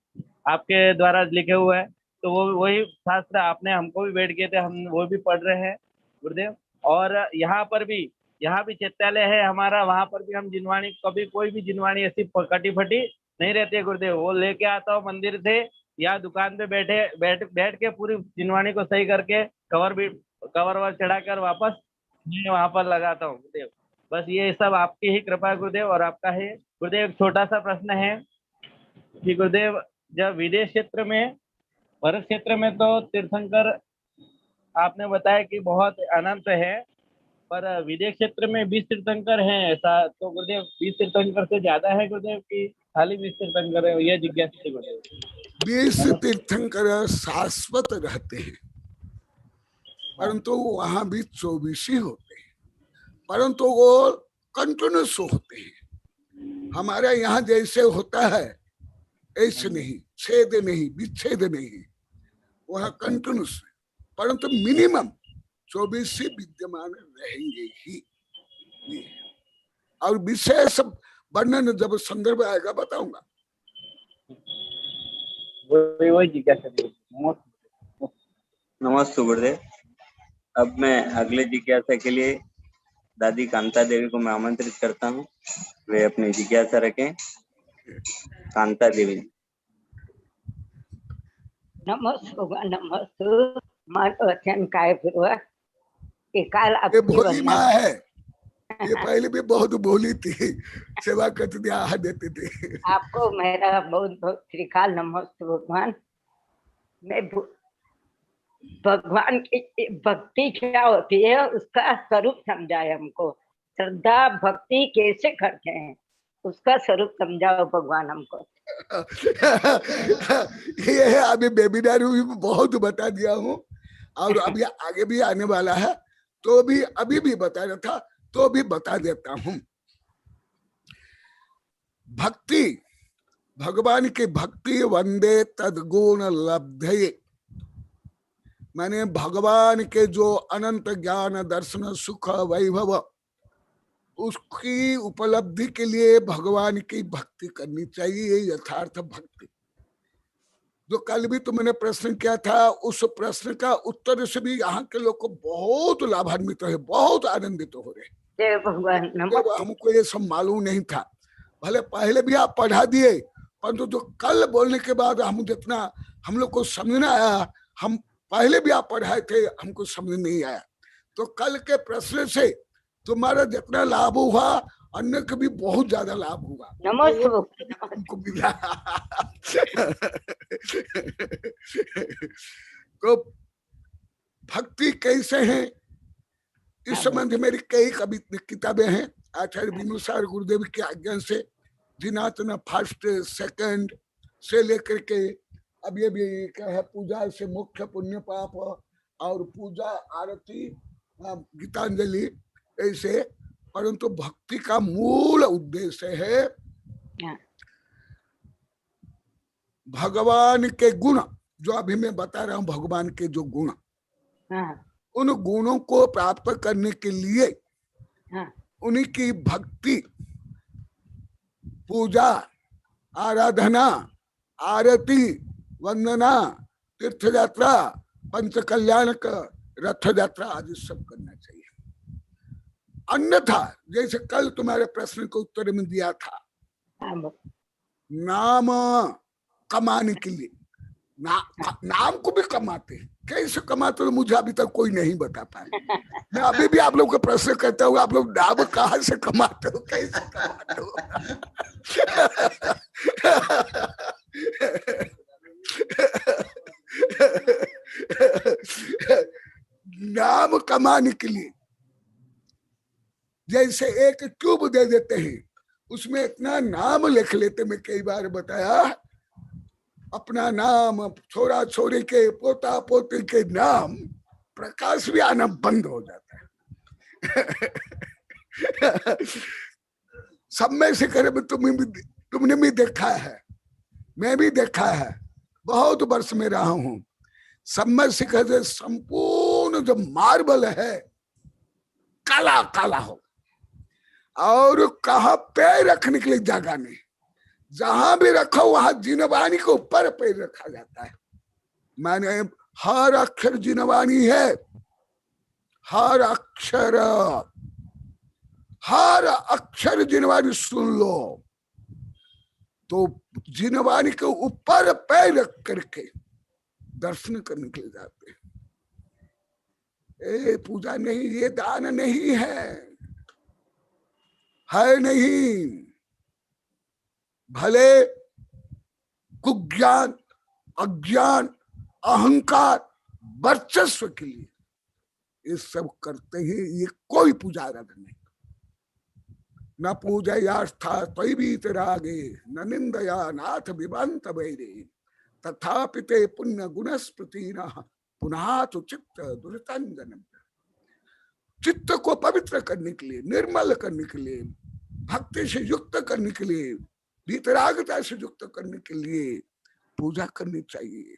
आपके द्वारा लिखे हुए हैं। तो वो वही शास्त्र आपने हमको भी भेंट किए थे, हम वो भी पढ़ रहे हैं गुरुदेव। और यहाँ पर भी, यहाँ भी चैत्यालय है हमारा, वहां पर भी हम जिनवाणी, कभी कोई भी जिनवाणी ऐसी कटी फटी नहीं रहती है गुरुदेव। वो लेके आता हूँ मंदिर से या दुकान पे बैठ के पूरी जिनवाणी को सही करके कवर वर चढ़ाकर वापस वहां पर लगाता हूँ गुरुदेव। बस ये सब आपकी ही कृपा है गुरुदेव और आपका है गुरुदेव। एक छोटा सा प्रश्न है कि गुरुदेव, जब विदेश क्षेत्र में, भारत क्षेत्र में तो तीर्थंकर आपने बताया कि बहुत अनंत है, पर विदेश क्षेत्र में 20 तीर्थंकर हैं, ऐसा तो गुरुदेव 20 तीर्थंकर से ज्यादा है गुरुदेव कि खाली 20 तीर्थंकर है? यह जिज्ञासा थी गुरुदेव। 20 तीर्थंकर शाश्वत रहते हैं, परंतु वहां भी 24 ही होते हैं, परंतु वो कंटिन्यूस होते हैं। हमारे यहाँ जैसे होता है ऐसे नहीं, छेद नहीं, विच्छेद नहीं, वह कंटिन्यूस, परंतु मिनिमम 24 ही विद्यमान रहेंगे ही। और विशेष वर्णन जब संदर्भ आएगा बताऊंगा। वही जिज्ञासा थी। नमस्ते गुरुदेव। अब मैं अगले जिज्ञासा के लिए दादी कांता देवी को मैं आमंत्रित करता हूँ, वे अपनी जिज्ञासा रखें। कांता देवी। नमस्ते नमस्ते मानो वचन काय पूर्वक काल ये आपकी भोली वंदना माँ है, ये पहले भी बहुत भोली थी, सेवा करती थी, आहार देती थी। आपको मेरा बहुत बहुत श्रीकाल नमस्ते भगवान। मैं भगवान की भक्ति क्या होती है उसका स्वरूप समझाए हमको। श्रद्धा भक्ति कैसे करते हैं उसका स्वरूप समझाओ भगवान हमको। ये है, अभी वेबिनार में बहुत बता दिया हूँ और अभी आगे भी आने वाला है, तो भी अभी भी बता रहा था तो भी बता देता हूँ। भक्ति, भगवान की भक्ति वंदे तद्गुण लब्धये, माने भगवान के जो अनंत ज्ञान दर्शन सुख वैभव उसकी उपलब्धि के लिए भगवान की भक्ति करनी चाहिए, यथार्थ भक्ति। जो कल भी तुमने प्रश्न किया था, उस प्रश्न का उत्तर से भी यहाँ के लोग को बहुत लाभान्वित है, बहुत आनंदित हो रहे। जय भगवान। जब हमको ये सब मालूम नहीं था, भले पहले भी आप पढ़ा दिए, परंतु जो कल बोलने के बाद हम जितना हम लोग को समझना आया, हम पहले भी आप पढ़ाए थे, हमको समझ नहीं आया। तो कल के प्रश्न से तुम्हारा जितना लाभ हुआ, अन्य को भी बहुत ज्यादा लाभ हुआ। हमको मिला। तो भक्ति कैसे है इस संबंध मेरी कई कभी किताबें हैं। आचार्य बिंदुसार गुरुदेव की आज्ञा से जिनातना फर्स्ट सेकंड से लेकर के अब ये भी क्या है, पूजा से मुख्य पुण्य पाप और पूजा आरती गीतांजलि ऐसे, परंतु भक्ति का मूल उद्देश्य है भगवान के गुण, जो अभी मैं बता रहा हूं, भगवान के जो गुण, उन गुणों को प्राप्त करने के लिए उन्हीं की भक्ति, पूजा, आराधना, आरती, वंदना, तीर्थ यात्रा, पंच कल्याणक, रथ यात्रा आदि सब करना चाहिए। अन्यथा जैसे कल तुम्हारे प्रश्न को उत्तर में दिया था, नाम कमाने के लिए नाम को भी कमाते हैं, कैसे कमाते हो मुझे अभी तक कोई नहीं बता पाया। मैं अभी भी आप लोग को प्रश्न करता हूँ, आप लोग नाम कहाँ से कमाते हो, कैसे कमाते हो? नाम कमाने के लिए जैसे एक ट्यूब दे देते हैं, उसमें इतना नाम लिख लेते, मैं कई बार बताया, अपना नाम, छोरा छोरी के, पोता पोती के नाम, प्रकाश भी आना बंद हो जाता है। सब में से करे, तुमने भी देखा है, मैं भी देखा है, बहुत वर्ष में रहा हूं। सब में से करे संपूर्ण जो मार्बल है काला काला हो, और कहा पैर रखने के लिए जगह नहीं, जहां भी रखो वहां जिनवानी के ऊपर पैर रखा जाता है। माने हर अक्षर जिनवानी है, हर अक्षर जिनवानी सुन लो, तो जिनवानी के ऊपर पैर रख करके दर्शन करने के लिए जाते हैं। ये पूजा नहीं, ये दान नहीं है नहीं। भले कुज्ञान, अज्ञान, अहंकार, वर्चस्व के लिए ये सब करते हैं, ये कोई पूजा आराधना नहीं। न पूजयास्था त्वयिबीत रागे, न निंदया नाथ विभंत वैरे, तथापि ते पुण्य गुणस्पृतिना पुनः तो चित्त दुर्तंजनम। चित्त को पवित्र करने के लिए, निर्मल करने के लिए, भक्ति से युक्त करने के लिए, वितरागता से युक्त करने के लिए पूजा करनी चाहिए।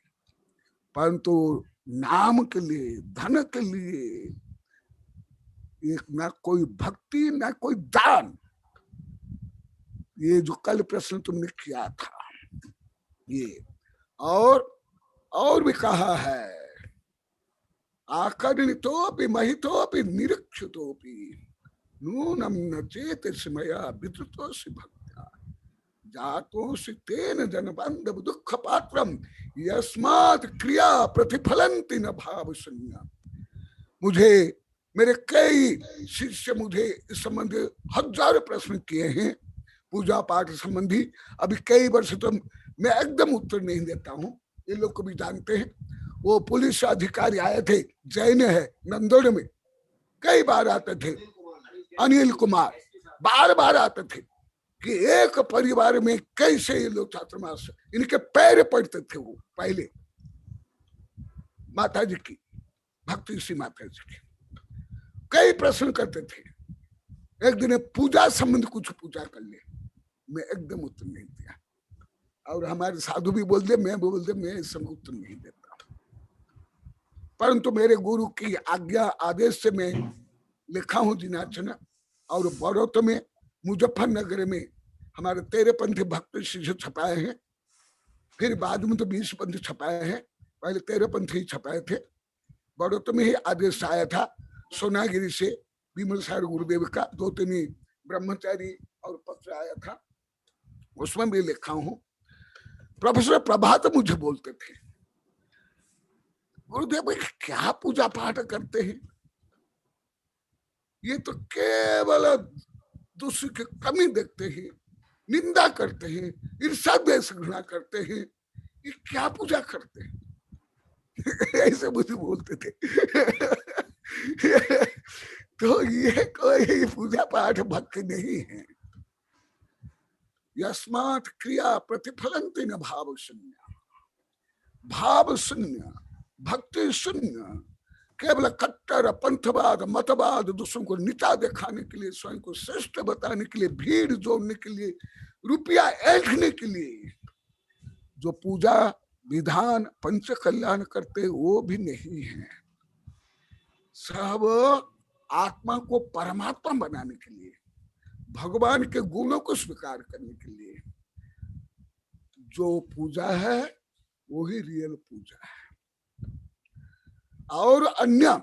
परंतु नाम के लिए, धन के लिए एक ना कोई भक्ति ना कोई दान। ये जो कल प्रश्न तुमने किया था, ये और भी कहा है, आकर्णितोपि महितोपि निरीक्षितोपि नूनम न चेत स्मया विद्रुतोसि भक्त्या जातोऽसि तेन जनबान्धव दुःख पात्रम यस्मात् क्रिया प्रतिफलन्ति न भाव शून्य। मुझे मेरे कई शिष्य मुझे इस संबंधी हजारों प्रश्न किए हैं पूजा पाठ संबंधी। अभी कई वर्ष तो मैं एकदम उत्तर नहीं देता हूँ, ये लोग को भी जानते हैं। वो पुलिस अधिकारी आए थे, जैन है, नंदोड़ में, कई बार आते थे, अनिल कुमार, बार बार आते थे कि एक परिवार में कैसे ये लोग चातुर्मास, इनके पैर पड़ते थे वो पहले माता जी की, भक्ति श्री माता जी की। कई प्रश्न करते थे। एक दिन पूजा संबंध कुछ पूजा कर ले, मैं एकदम उत्तर नहीं दिया। और हमारे साधु भी बोलते, मैं भी बोलते, मैं इस समय उत्तर नहीं देता। परंतु मेरे गुरु की आज्ञा आदेश से मैं लिखा हूं दिनाचरण, और बड़ौत में मुजफ्फरनगर में हमारे 13 पंथी भक्त शिष्य छपाए हैं, फिर बाद में तो 20 पंथी छपाए हैं, पहले 13 पंथी छपाए थे। बड़ौत में ही आदेश आया था सोनागिरी से विमल सार गुरुदेव का, 2-3 ब्रह्मचारी और पत्र आया था, उसमें भी लिखा हूं। प्रोफेसर प्रभात मुझे बोलते थे, गुरुदेव क्या पूजा पाठ करते हैं, ये तो केवल दूसरे की कमी देखते हैं, निंदा करते हैं, ईर्ष्या द्वेष घृणा करते हैं, ये क्या पूजा करते हैं ऐसे मुझे बोलते थे तो ये कोई पूजा पाठ भक्ति नहीं है। यस्मात् क्रिया प्रतिफलन्ति न भाव शून्य, भाव शून्य, भक्ति शून्य, केवल कट्टर पंथवाद मतवाद, दूसरों को नीचा दिखाने के लिए, स्वयं को श्रेष्ठ बताने के लिए, भीड़ जोड़ने के लिए, रुपया ऐंठने के लिए जो पूजा विधान पंच कल्याण करते वो भी नहीं है। सब आत्मा को परमात्मा बनाने के लिए, भगवान के गुणों को स्वीकार करने के लिए जो पूजा है वो ही रियल पूजा है। और अन्य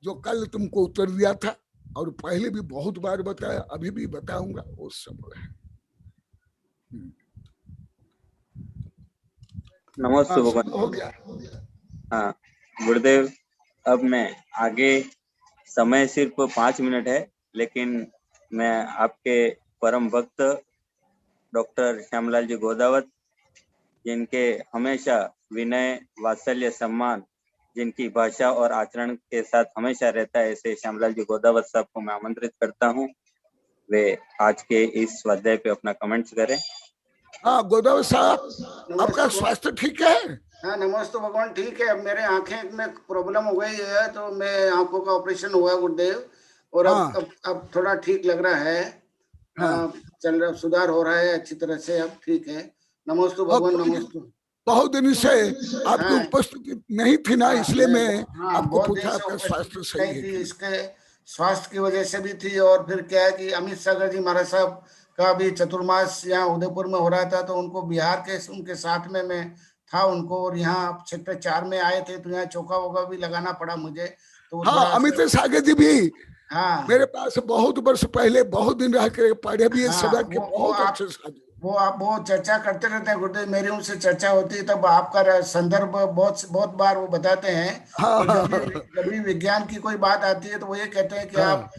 जो कल तुमको उत्तर दिया था और पहले भी बहुत बार बताया, अभी भी बताऊंगा, वो सब है। नमस्ते भगवान। हो गया। हाँ गुरुदेव, अब मैं आगे, समय सिर्फ 5 मिनट है, लेकिन मैं आपके परम भक्त डॉक्टर श्यामलाल जी गोदावत, जिनके हमेशा विनय वात्सल्य सम्मान, जिनकी भाषा और आचरण के साथ हमेशा रहता है, ऐसे श्यामलाल जी गोदावत साहब को मैं आमंत्रित करता हूँ, वे आज के इस स्वाध्याय पे अपना कमेंट्स करें। हाँ गोदावत साहब, आपका स्वास्थ्य ठीक है? हाँ नमस्ते भगवान, ठीक है। अब मेरे आंखें में प्रॉब्लम हो गई है, तो मैं आंखों का ऑपरेशन हुआ गुरुदेव, और अब थोड़ा ठीक लग रहा है। हाँ। चल रहा, सुधार हो रहा है अच्छी तरह से, अब ठीक है। नमस्ते भगवान, नमस्ते। बहुत दिन से आपकी उपस्थिति नहीं थी ना, इसलिए मैं आपको पूछा आपका स्वास्थ्य सही है? इसके स्वास्थ्य की वजह से भी थी, और फिर क्या है कि अमित सागर जी महाराज साहब का भी चतुर्मास यहाँ उदयपुर में हो रहा था, तो उनको बिहार के उनके साथ में मैं था उनको, और यहाँ सेक्टर 4 में आए थे, तो यहाँ चौका वोका भी लगाना पड़ा मुझे। तो हाँ, अमित सागर जी भी मेरे पास बहुत वर्ष पहले बहुत दिन रह कर पढ़े भी है, सदा के बहुत अच्छे साधु। वो आप बहुत चर्चा करते रहते हैं गुरुदेव, मेरी उनसे चर्चा होती है, तब आपका संदर्भ बहुत बार वो बताते हैं। जब भी विज्ञान की कोई बात आती है तो वो ये कहते हैं कि आप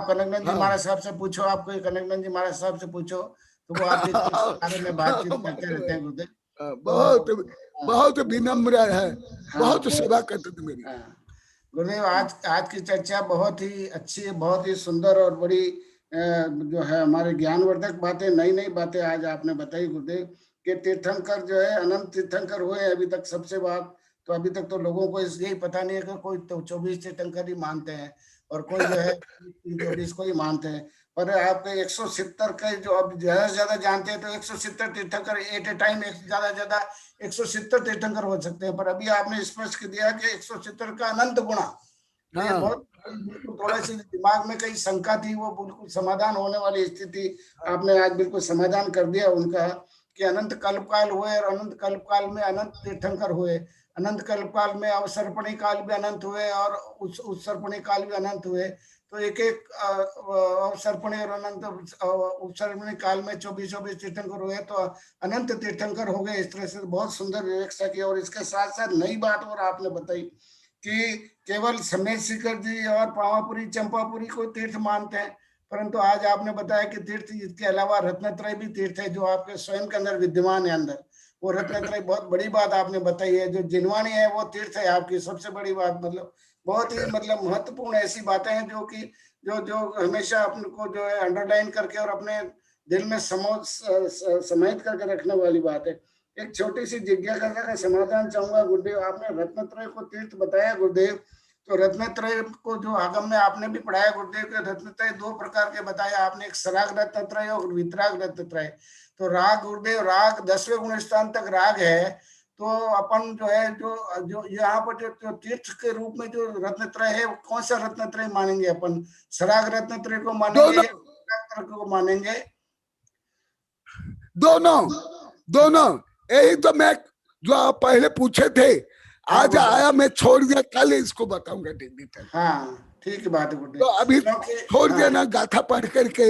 कनकनंद जी महाराज साहब से पूछो, आप कोई कनकनंद जी महाराज साहब से पूछो, तो वो आपके बारे में बातचीत करते रहते हैं गुरुदेव। बहुत विनम्र है, बहुत सेवा करते थे मेरी। गुरुदेव आज की चर्चा बहुत ही अच्छी है, बहुत ही सुंदर और बड़ी जो है हमारे ज्ञानवर्धक बातें, नई नई बातें आज आपने बताई गुरुदेव। के तीर्थंकर जो है अनंत तीर्थंकर हुए अभी तक सबसे बात, तो अभी तक तो लोगों को यही पता नहीं है कि कोई तो 24 तीर्थंकर ही मानते हैं और कोई जो है 24 को ही मानते हैं, पर आपके 170 के जो अब ज्यादा से ज्यादा जानते हैं तो 170 तीर्थंकर एट ए टाइम ज्यादा से ज्यादा 170 तीर्थंकर हो सकते हैं, पर अभी आपने स्पष्ट कर दिया कि 170 का अनंत गुणा। बहुत बिल्कुल थोड़ा सी दिमाग में कई शंका थी, वो बिल्कुल समाधान होने वाली स्थिति आपने आज बिल्कुल समाधान कर दिया उनका, कि अनंत कल्पकाल हुए और अनंत कल्पकाल में अनंत तीर्थंकर हुए। अनंत कल्पकाल में अवसर्पणी काल भी अनंत हुए और उत्सर्पणी काल भी अनंत हुए। तो एक एक अवसर्पणी और अनंत उत्सर्पणी काल में 24 तीर्थंकर हुए, तो अनंत तीर्थंकर हो गए। इस तरह से बहुत सुंदर विवेचना की। और इसके साथ साथ नई बात और आपने बताई कि केवल समय शिखर जी और पावापुरी चंपापुरी को तीर्थ मानते हैं, परंतु आज आपने बताया कि तीर्थ इसके अलावा रत्नत्रय भी तीर्थ है जो आपके स्वयं के अंदर विद्यमान है अंदर। वो रत्नत्रय बहुत बड़ी बात आपने बताई है। जो जिनवाणी है वो तीर्थ है आपकी, सबसे बड़ी बात। मतलब बहुत ही मतलब महत्वपूर्ण ऐसी बातें हैं जो कि जो हमेशा अपने को जो है अंडरलाइन करके और अपने दिल में समाहित करके रखने वाली बात है। एक छोटी सी जिज्ञासा का समाधान चाहूंगा गुरुदेव। आपने रत्नत्रय को तीर्थ बताया गुरुदेव, तो रत्नत्रय को जो आगम में आपने भी पढ़ाया गुरुदेव के रत्नत्रय 2 प्रकार के बताया आपने, एक सराग रत्नत्रय और वितराग रत्नत्रय। तो राग गुरुदेव, राग 10वें गुण स्थान तक राग है, तो अपन जो है जो यहाँ पर जो तीर्थ के रूप में जो रत्नत्रय है, कौन सा रत्नत्रय मानेंगे अपन? सराग रत्नत्रय को मानेंगे या रत्नत्रय को मानेंगे? दोनों यही तो मैं जो आप पहले पूछे थे आज आया, मैं छोड़ दिया, कल इसको बताऊंगा डिटेल। हाँ ठीक बात है गुरुदेव। तो अभी छोड़ दिया ना गाथा पढ़ करके।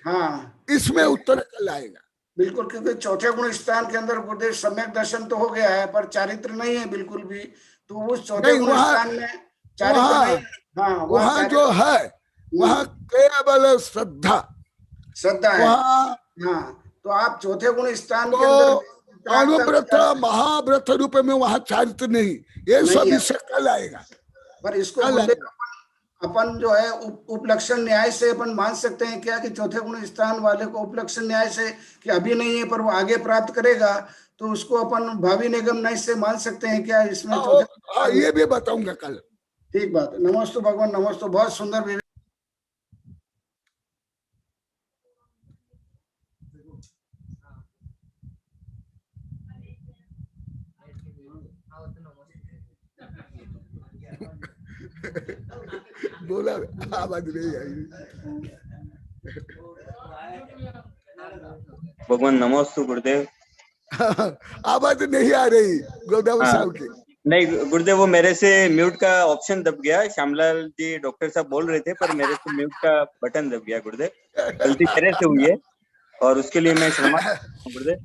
हाँ इसमें उत्तर कल आएगा। बिल्कुल, क्योंकि चौथे गुण स्थान के अंदर गुरुदेव सम्यक दर्शन तो हो गया है पर चारित्र नहीं है बिल्कुल भी। तो उस चौथे गुण स्थान में चारित्र नहीं। हाँ वहाँ जो है वहाँ केवल श्रद्धा है। हाँ तो आप चौथे गुण स्थान के अंदर अनुव्रत महाव्रत रूप में वहाँ चारित्र नहीं, ये सब इससे कल आएगा। पर इसको अपन जो है उपलक्षण न्याय से अपन मान सकते हैं क्या कि चौथे गुण स्थान वाले को उपलक्षण न्याय से कि अभी नहीं है पर वो आगे प्राप्त करेगा, तो उसको अपन भावी निगम न्याय से मान सकते हैं क्या इसमें? ये भी बताऊंगा कल। ठीक बात है। नमस्ते भगवान, नमस्ते। बहुत सुंदर। बोला आवाज नहीं आई। भगवान नमोस्तु गुरुदेव। आवाज नहीं आ रही गोदावरी साहब की। नहीं गुरुदेव, वो मेरे से म्यूट का ऑप्शन दब गया। श्यामलाल जी डॉक्टर साहब बोल रहे थे पर मेरे से म्यूट का बटन दब गया गुरुदेव, गलती मेरे से हुई है और उसके लिए मैं क्षमा गुरुदेव।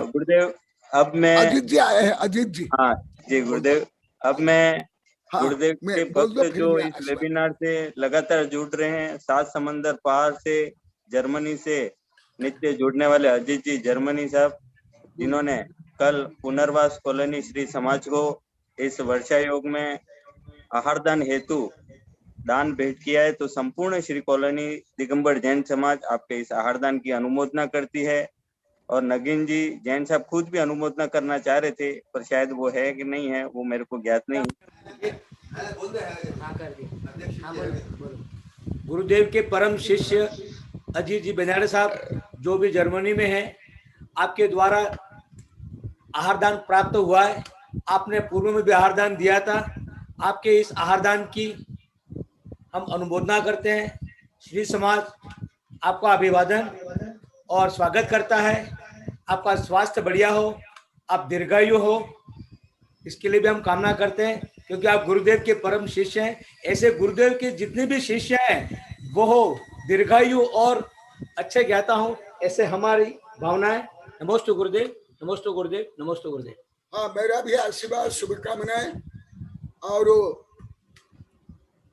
गुरुदेव अब मैं अजीत जी आए हैं। अजीत जी। हाँ जी गुरुदेव। अब मैं गुरुदेव के भक्त जो इस वेबिनार से लगातार जुड़ रहे हैं, 7 समंदर पार से जर्मनी से नित्य जुड़ने वाले अजीत जी जर्मनी साहब, जिन्होंने कल पुनर्वास कॉलोनी श्री समाज को इस वर्षा योग में आहारदान हेतु दान भेंट किया है, तो संपूर्ण श्री कॉलोनी दिगंबर जैन समाज आपके इस आहारदान की अनुमोदना करती है। और नगीन जी जैन साहब खुद भी अनुमोदना करना चाह रहे थे पर शायद वो है कि नहीं है वो मेरे को ज्ञात नहीं। गुरुदेव के परम शिष्य अजीत जी बेनारे साहब जो भी जर्मनी में है, आपके द्वारा आहारदान प्राप्त हुआ है। आपने पूर्व में भी आहारदान दिया था। आपके इस आहारदान की हम अनुमोदना करते हैं। श्री समाज आपका अभिवादन और स्वागत करता है। आपका स्वास्थ्य बढ़िया हो, आप दीर्घायु हो, इसके लिए भी हम कामना करते हैं, क्योंकि आप गुरुदेव के परम शिष्य हैं। ऐसे गुरुदेव के जितने भी शिष्य हैं वो हो दीर्घायु और अच्छे ज्ञाता हो, ऐसे हमारी भावनाएं। नमोस्तु गुरुदेव, नमोस्तु गुरुदेव, नमोस्तु गुरुदेव। हाँ मेरा भी आशीर्वाद शुभकामनाएं। और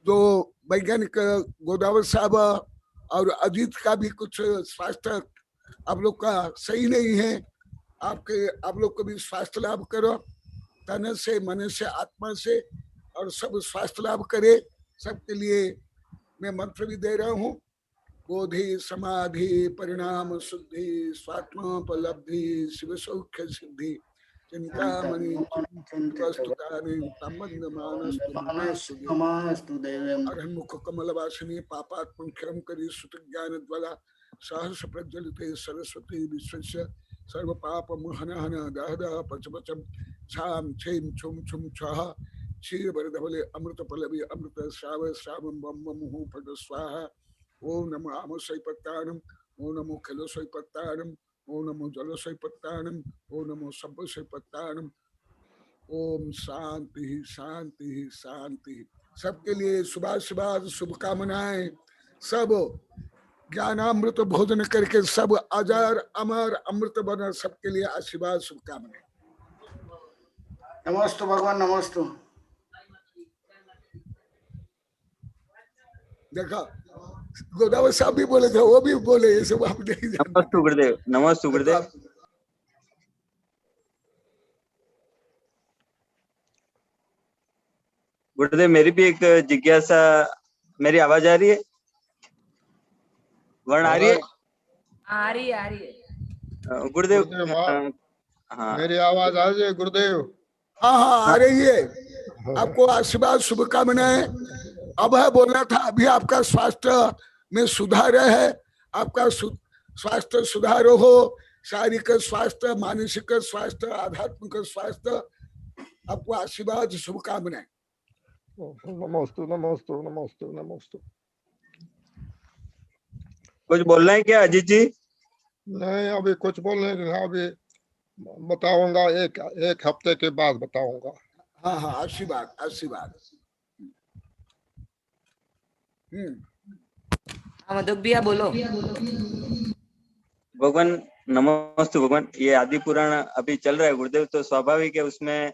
जो वैज्ञानिक गोदावरी साहब और अजीत का भी कुछ स्वास्थ्य आप लोग का सही नहीं है। आप लोग को भी स्वास्थ्य लाभ करो, तन से मन से आत्मा से, और सब स्वास्थ्य लाभ करे। सबके लिए मैं मंत्र भी दे रहा हूँ। बोधि समाधि परिणाम शुद्धि स्वात्मोपलब्धि शिव सौख्य सिद्धि चिंतामणि अरन्मुख कमलवासिनी पापात्मं क्षरं करी सुत ज्ञान ज्वाला सहस प्रज्वलिते सरस्वती विश्वस्य सर्व पाप मोहन हन दह दह पच पचम छाम छेम छुम छुम छह क्षीर वरधवले अमृत पलवी अमृत श्राव श्रावम बम मुहु पट स्वाहा। ओम नमो आमो सैपत्तानम, ओम नमो खलो सैपत्तानम, ओ नमो जलसैपत्ताणम, ओ नमो सब्बसैपत्ताणम। ओम शांति शांति शांति। सबके लिए शुभाशुभाद शुभकामनाएं। सब ज्ञानामृत भोजन करके सब अजर अमर अमृत बना, सबके लिए आशीर्वाद शुभकामनाएं। नमस्तु भगवान, नमस्तु। देखा गोदावरी साहब भी बोले थे, वो भी बोले, ये सब आप नहीं जानते। नमस्तु गुरुदेव, नमस्तु गुरुदेव। गुरुदेव मेरी भी एक जिज्ञासा, मेरी आवाज आ रही है? वर्ण आ रही है? आ रही है गुरुदेव। हाँ मेरी आवाज आ रही है गुरुदेव? हाँ हाँ आ रही है। आपको आशीर्वाद शुभकामनाएं। अब है बोलना था, अभी आपका स्वास्थ्य में सुधार है, आपका स्वास्थ्य सुधार हो, शारीरिक स्वास्थ्य, मानसिक स्वास्थ्य, आध्यात्मिक स्वास्थ्य। आपको आशीर्वाद शुभकामनाएं। नमस्तु नमस्तु नमस्तु नमस्तु। कुछ बोलना है क्या अजीत जी? नहीं अभी कुछ बोलने का, अभी बताऊंगा, एक हफ्ते के बाद बताऊंगा। हाँ हाँ आशीर्वाद आशीर्वाद। मधुक भैया बोलो। भगवान नमस्ते भगवान। ये आदि पुराण अभी चल रहा है गुरुदेव, तो स्वाभाविक है उसमें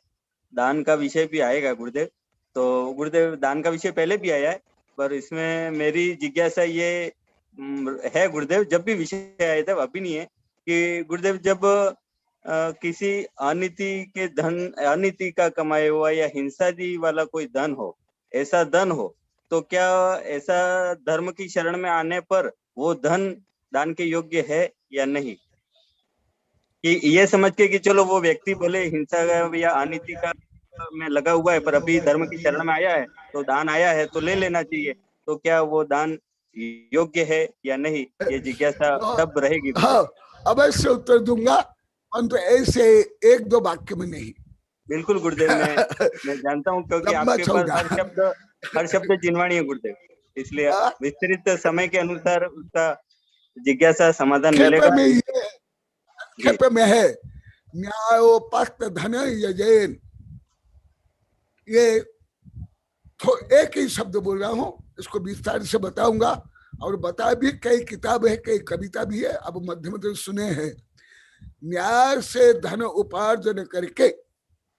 दान का विषय भी आएगा गुरुदेव। तो गुरुदेव दान का विषय पहले भी आया है, पर इसमें मेरी जिज्ञासा ये है गुरुदेव, जब भी विषय आया था अभी नहीं है, कि गुरुदेव जब किसी अनीति का कमाया हुआ या हिंसादी वाला कोई धन हो, ऐसा धन हो, तो क्या ऐसा धर्म की शरण में आने पर वो धन दान के योग्य है या नहीं? कि ये समझ के कि चलो वो व्यक्ति बोले हिंसा या अनीति का में लगा हुआ है, पर अभी धर्म की शरण में आया है तो दान आया है तो ले लेना चाहिए, तो क्या वो दान योग्य है या नहीं, ये जिज्ञासा तब रहेगी। हाँ अवश्य उत्तर दूंगा, परंतु ऐसे एक दो वाक्य में नहीं। बिल्कुल गुरुदेव, मैं जानता हूँ क्योंकि आपके पास हर शब्द जिनवाणी है गुरुदेव, इसलिए विस्तृत समय के अनुसार उसका जिज्ञासा समाधान मिलेगा। खेप में है न्यायोपस्त धन यजेन, ये एक ही शब्द बोल रहा हूँ, इसको विस्तार से बताऊंगा और बता भी, कई किताब है, कई कविता भी है, अब मध्य मध्य सुने हैं। न्याय से धन उपार्जन करके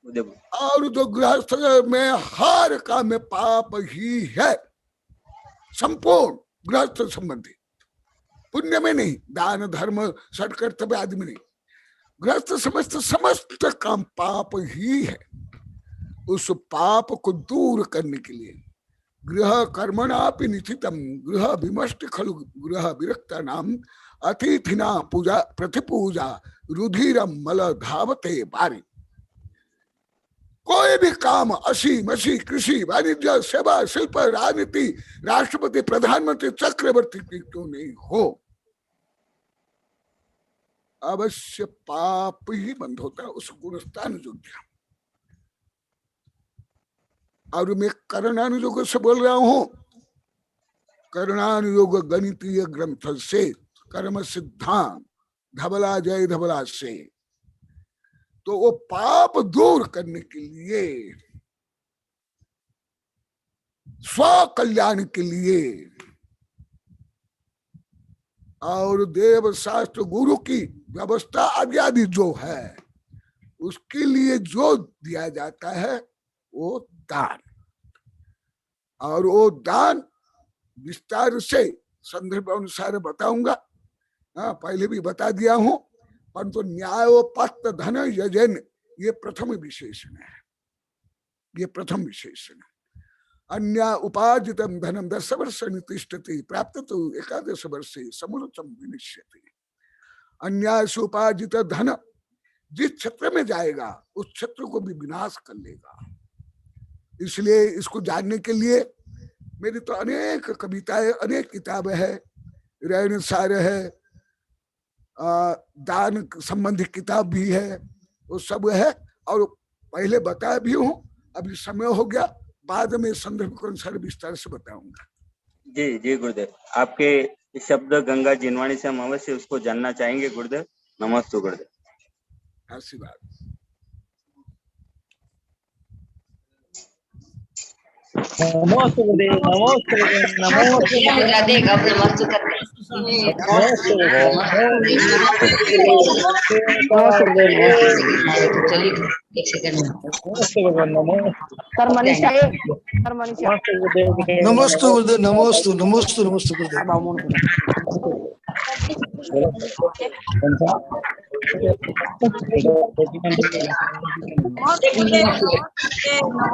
और जो गृहस्थ में हर काम में पाप ही है, संपूर्ण गृहस्थ संबंधी, पुण्य में नहीं, दान धर्म षट कर्तव्य आदि में नहीं, गृहस्थ समस्त काम पाप ही है। उस पाप को दूर करने के लिए गृह कर्मणापि निथितम गृह विमष्ट खलु गृह विरक्ता नाम अतिथिना पूजा प्रतिपूजा रुधिरम मल धावते बारी। कोई भी काम असी मसी कृषि वाणिज्य सेवा शिल्प राजनीति राष्ट्रपति प्रधानमंत्री चक्रवर्ती की क्यों नहीं हो, अवश्य पाप ही बंद होता है, उस गुणस्थान योग्य। और मैं करणानुयोग से बोल रहा हूं, करणानुयोग गणितीय ग्रंथ से, कर्म सिद्धांत धबला जय धबला से। तो वो पाप दूर करने के लिए, स्व कल्याण के लिए और देव शास्त्र गुरु की व्यवस्था आदि जो है, उसके लिए जो दिया जाता है वो दान। और वो दान विस्तार से संदर्भ अनुसार बताऊंगा, हाँ पहले भी बता दिया हूं, परंतु न्यायोपस्त धन यजन ये प्रथम विशेषण है, ये प्रथम विशेषण है। अन्य उपार्जितम धनम 10 वर्ष नितिष्ठति प्राप्त तो 11 वर्षे समूलतम विनिश्यति। अन्याय से उपार्जित धन जिस क्षेत्र में जाएगा उस क्षेत्र को भी विनाश कर लेगा। इसलिए इसको जानने के लिए मेरी तो अनेक कविताएं, अनेक किताबें है, रहन सार है, दान संबंधी किताब भी है, वो सब है। और पहले बताया भी हूँ, अभी समय हो गया, बाद में संदर्भ के अनुसार विस्तार से बताऊंगा। जी जी गुरुदेव, आपके शब्द गंगा जिनवाणी से हम अवश्य उसको जानना चाहेंगे गुरुदेव। नमस्ते गुरुदेव। आशीर्वाद। नमस्ते गुरुदेव, नमस्ते गुरुदेव, नमस्ते ये मुद्रा देगा अपने मस्त करते नमस्ते चलिए एक सेकंड नमस्ते गुरुदेव, सर मनीषा सर मनीषा नमस्ते गुरुदेव, नमस्ते गुरुदेव, नमस्ते नमस्ते नमस्ते गुरुदेव। गुरुदेव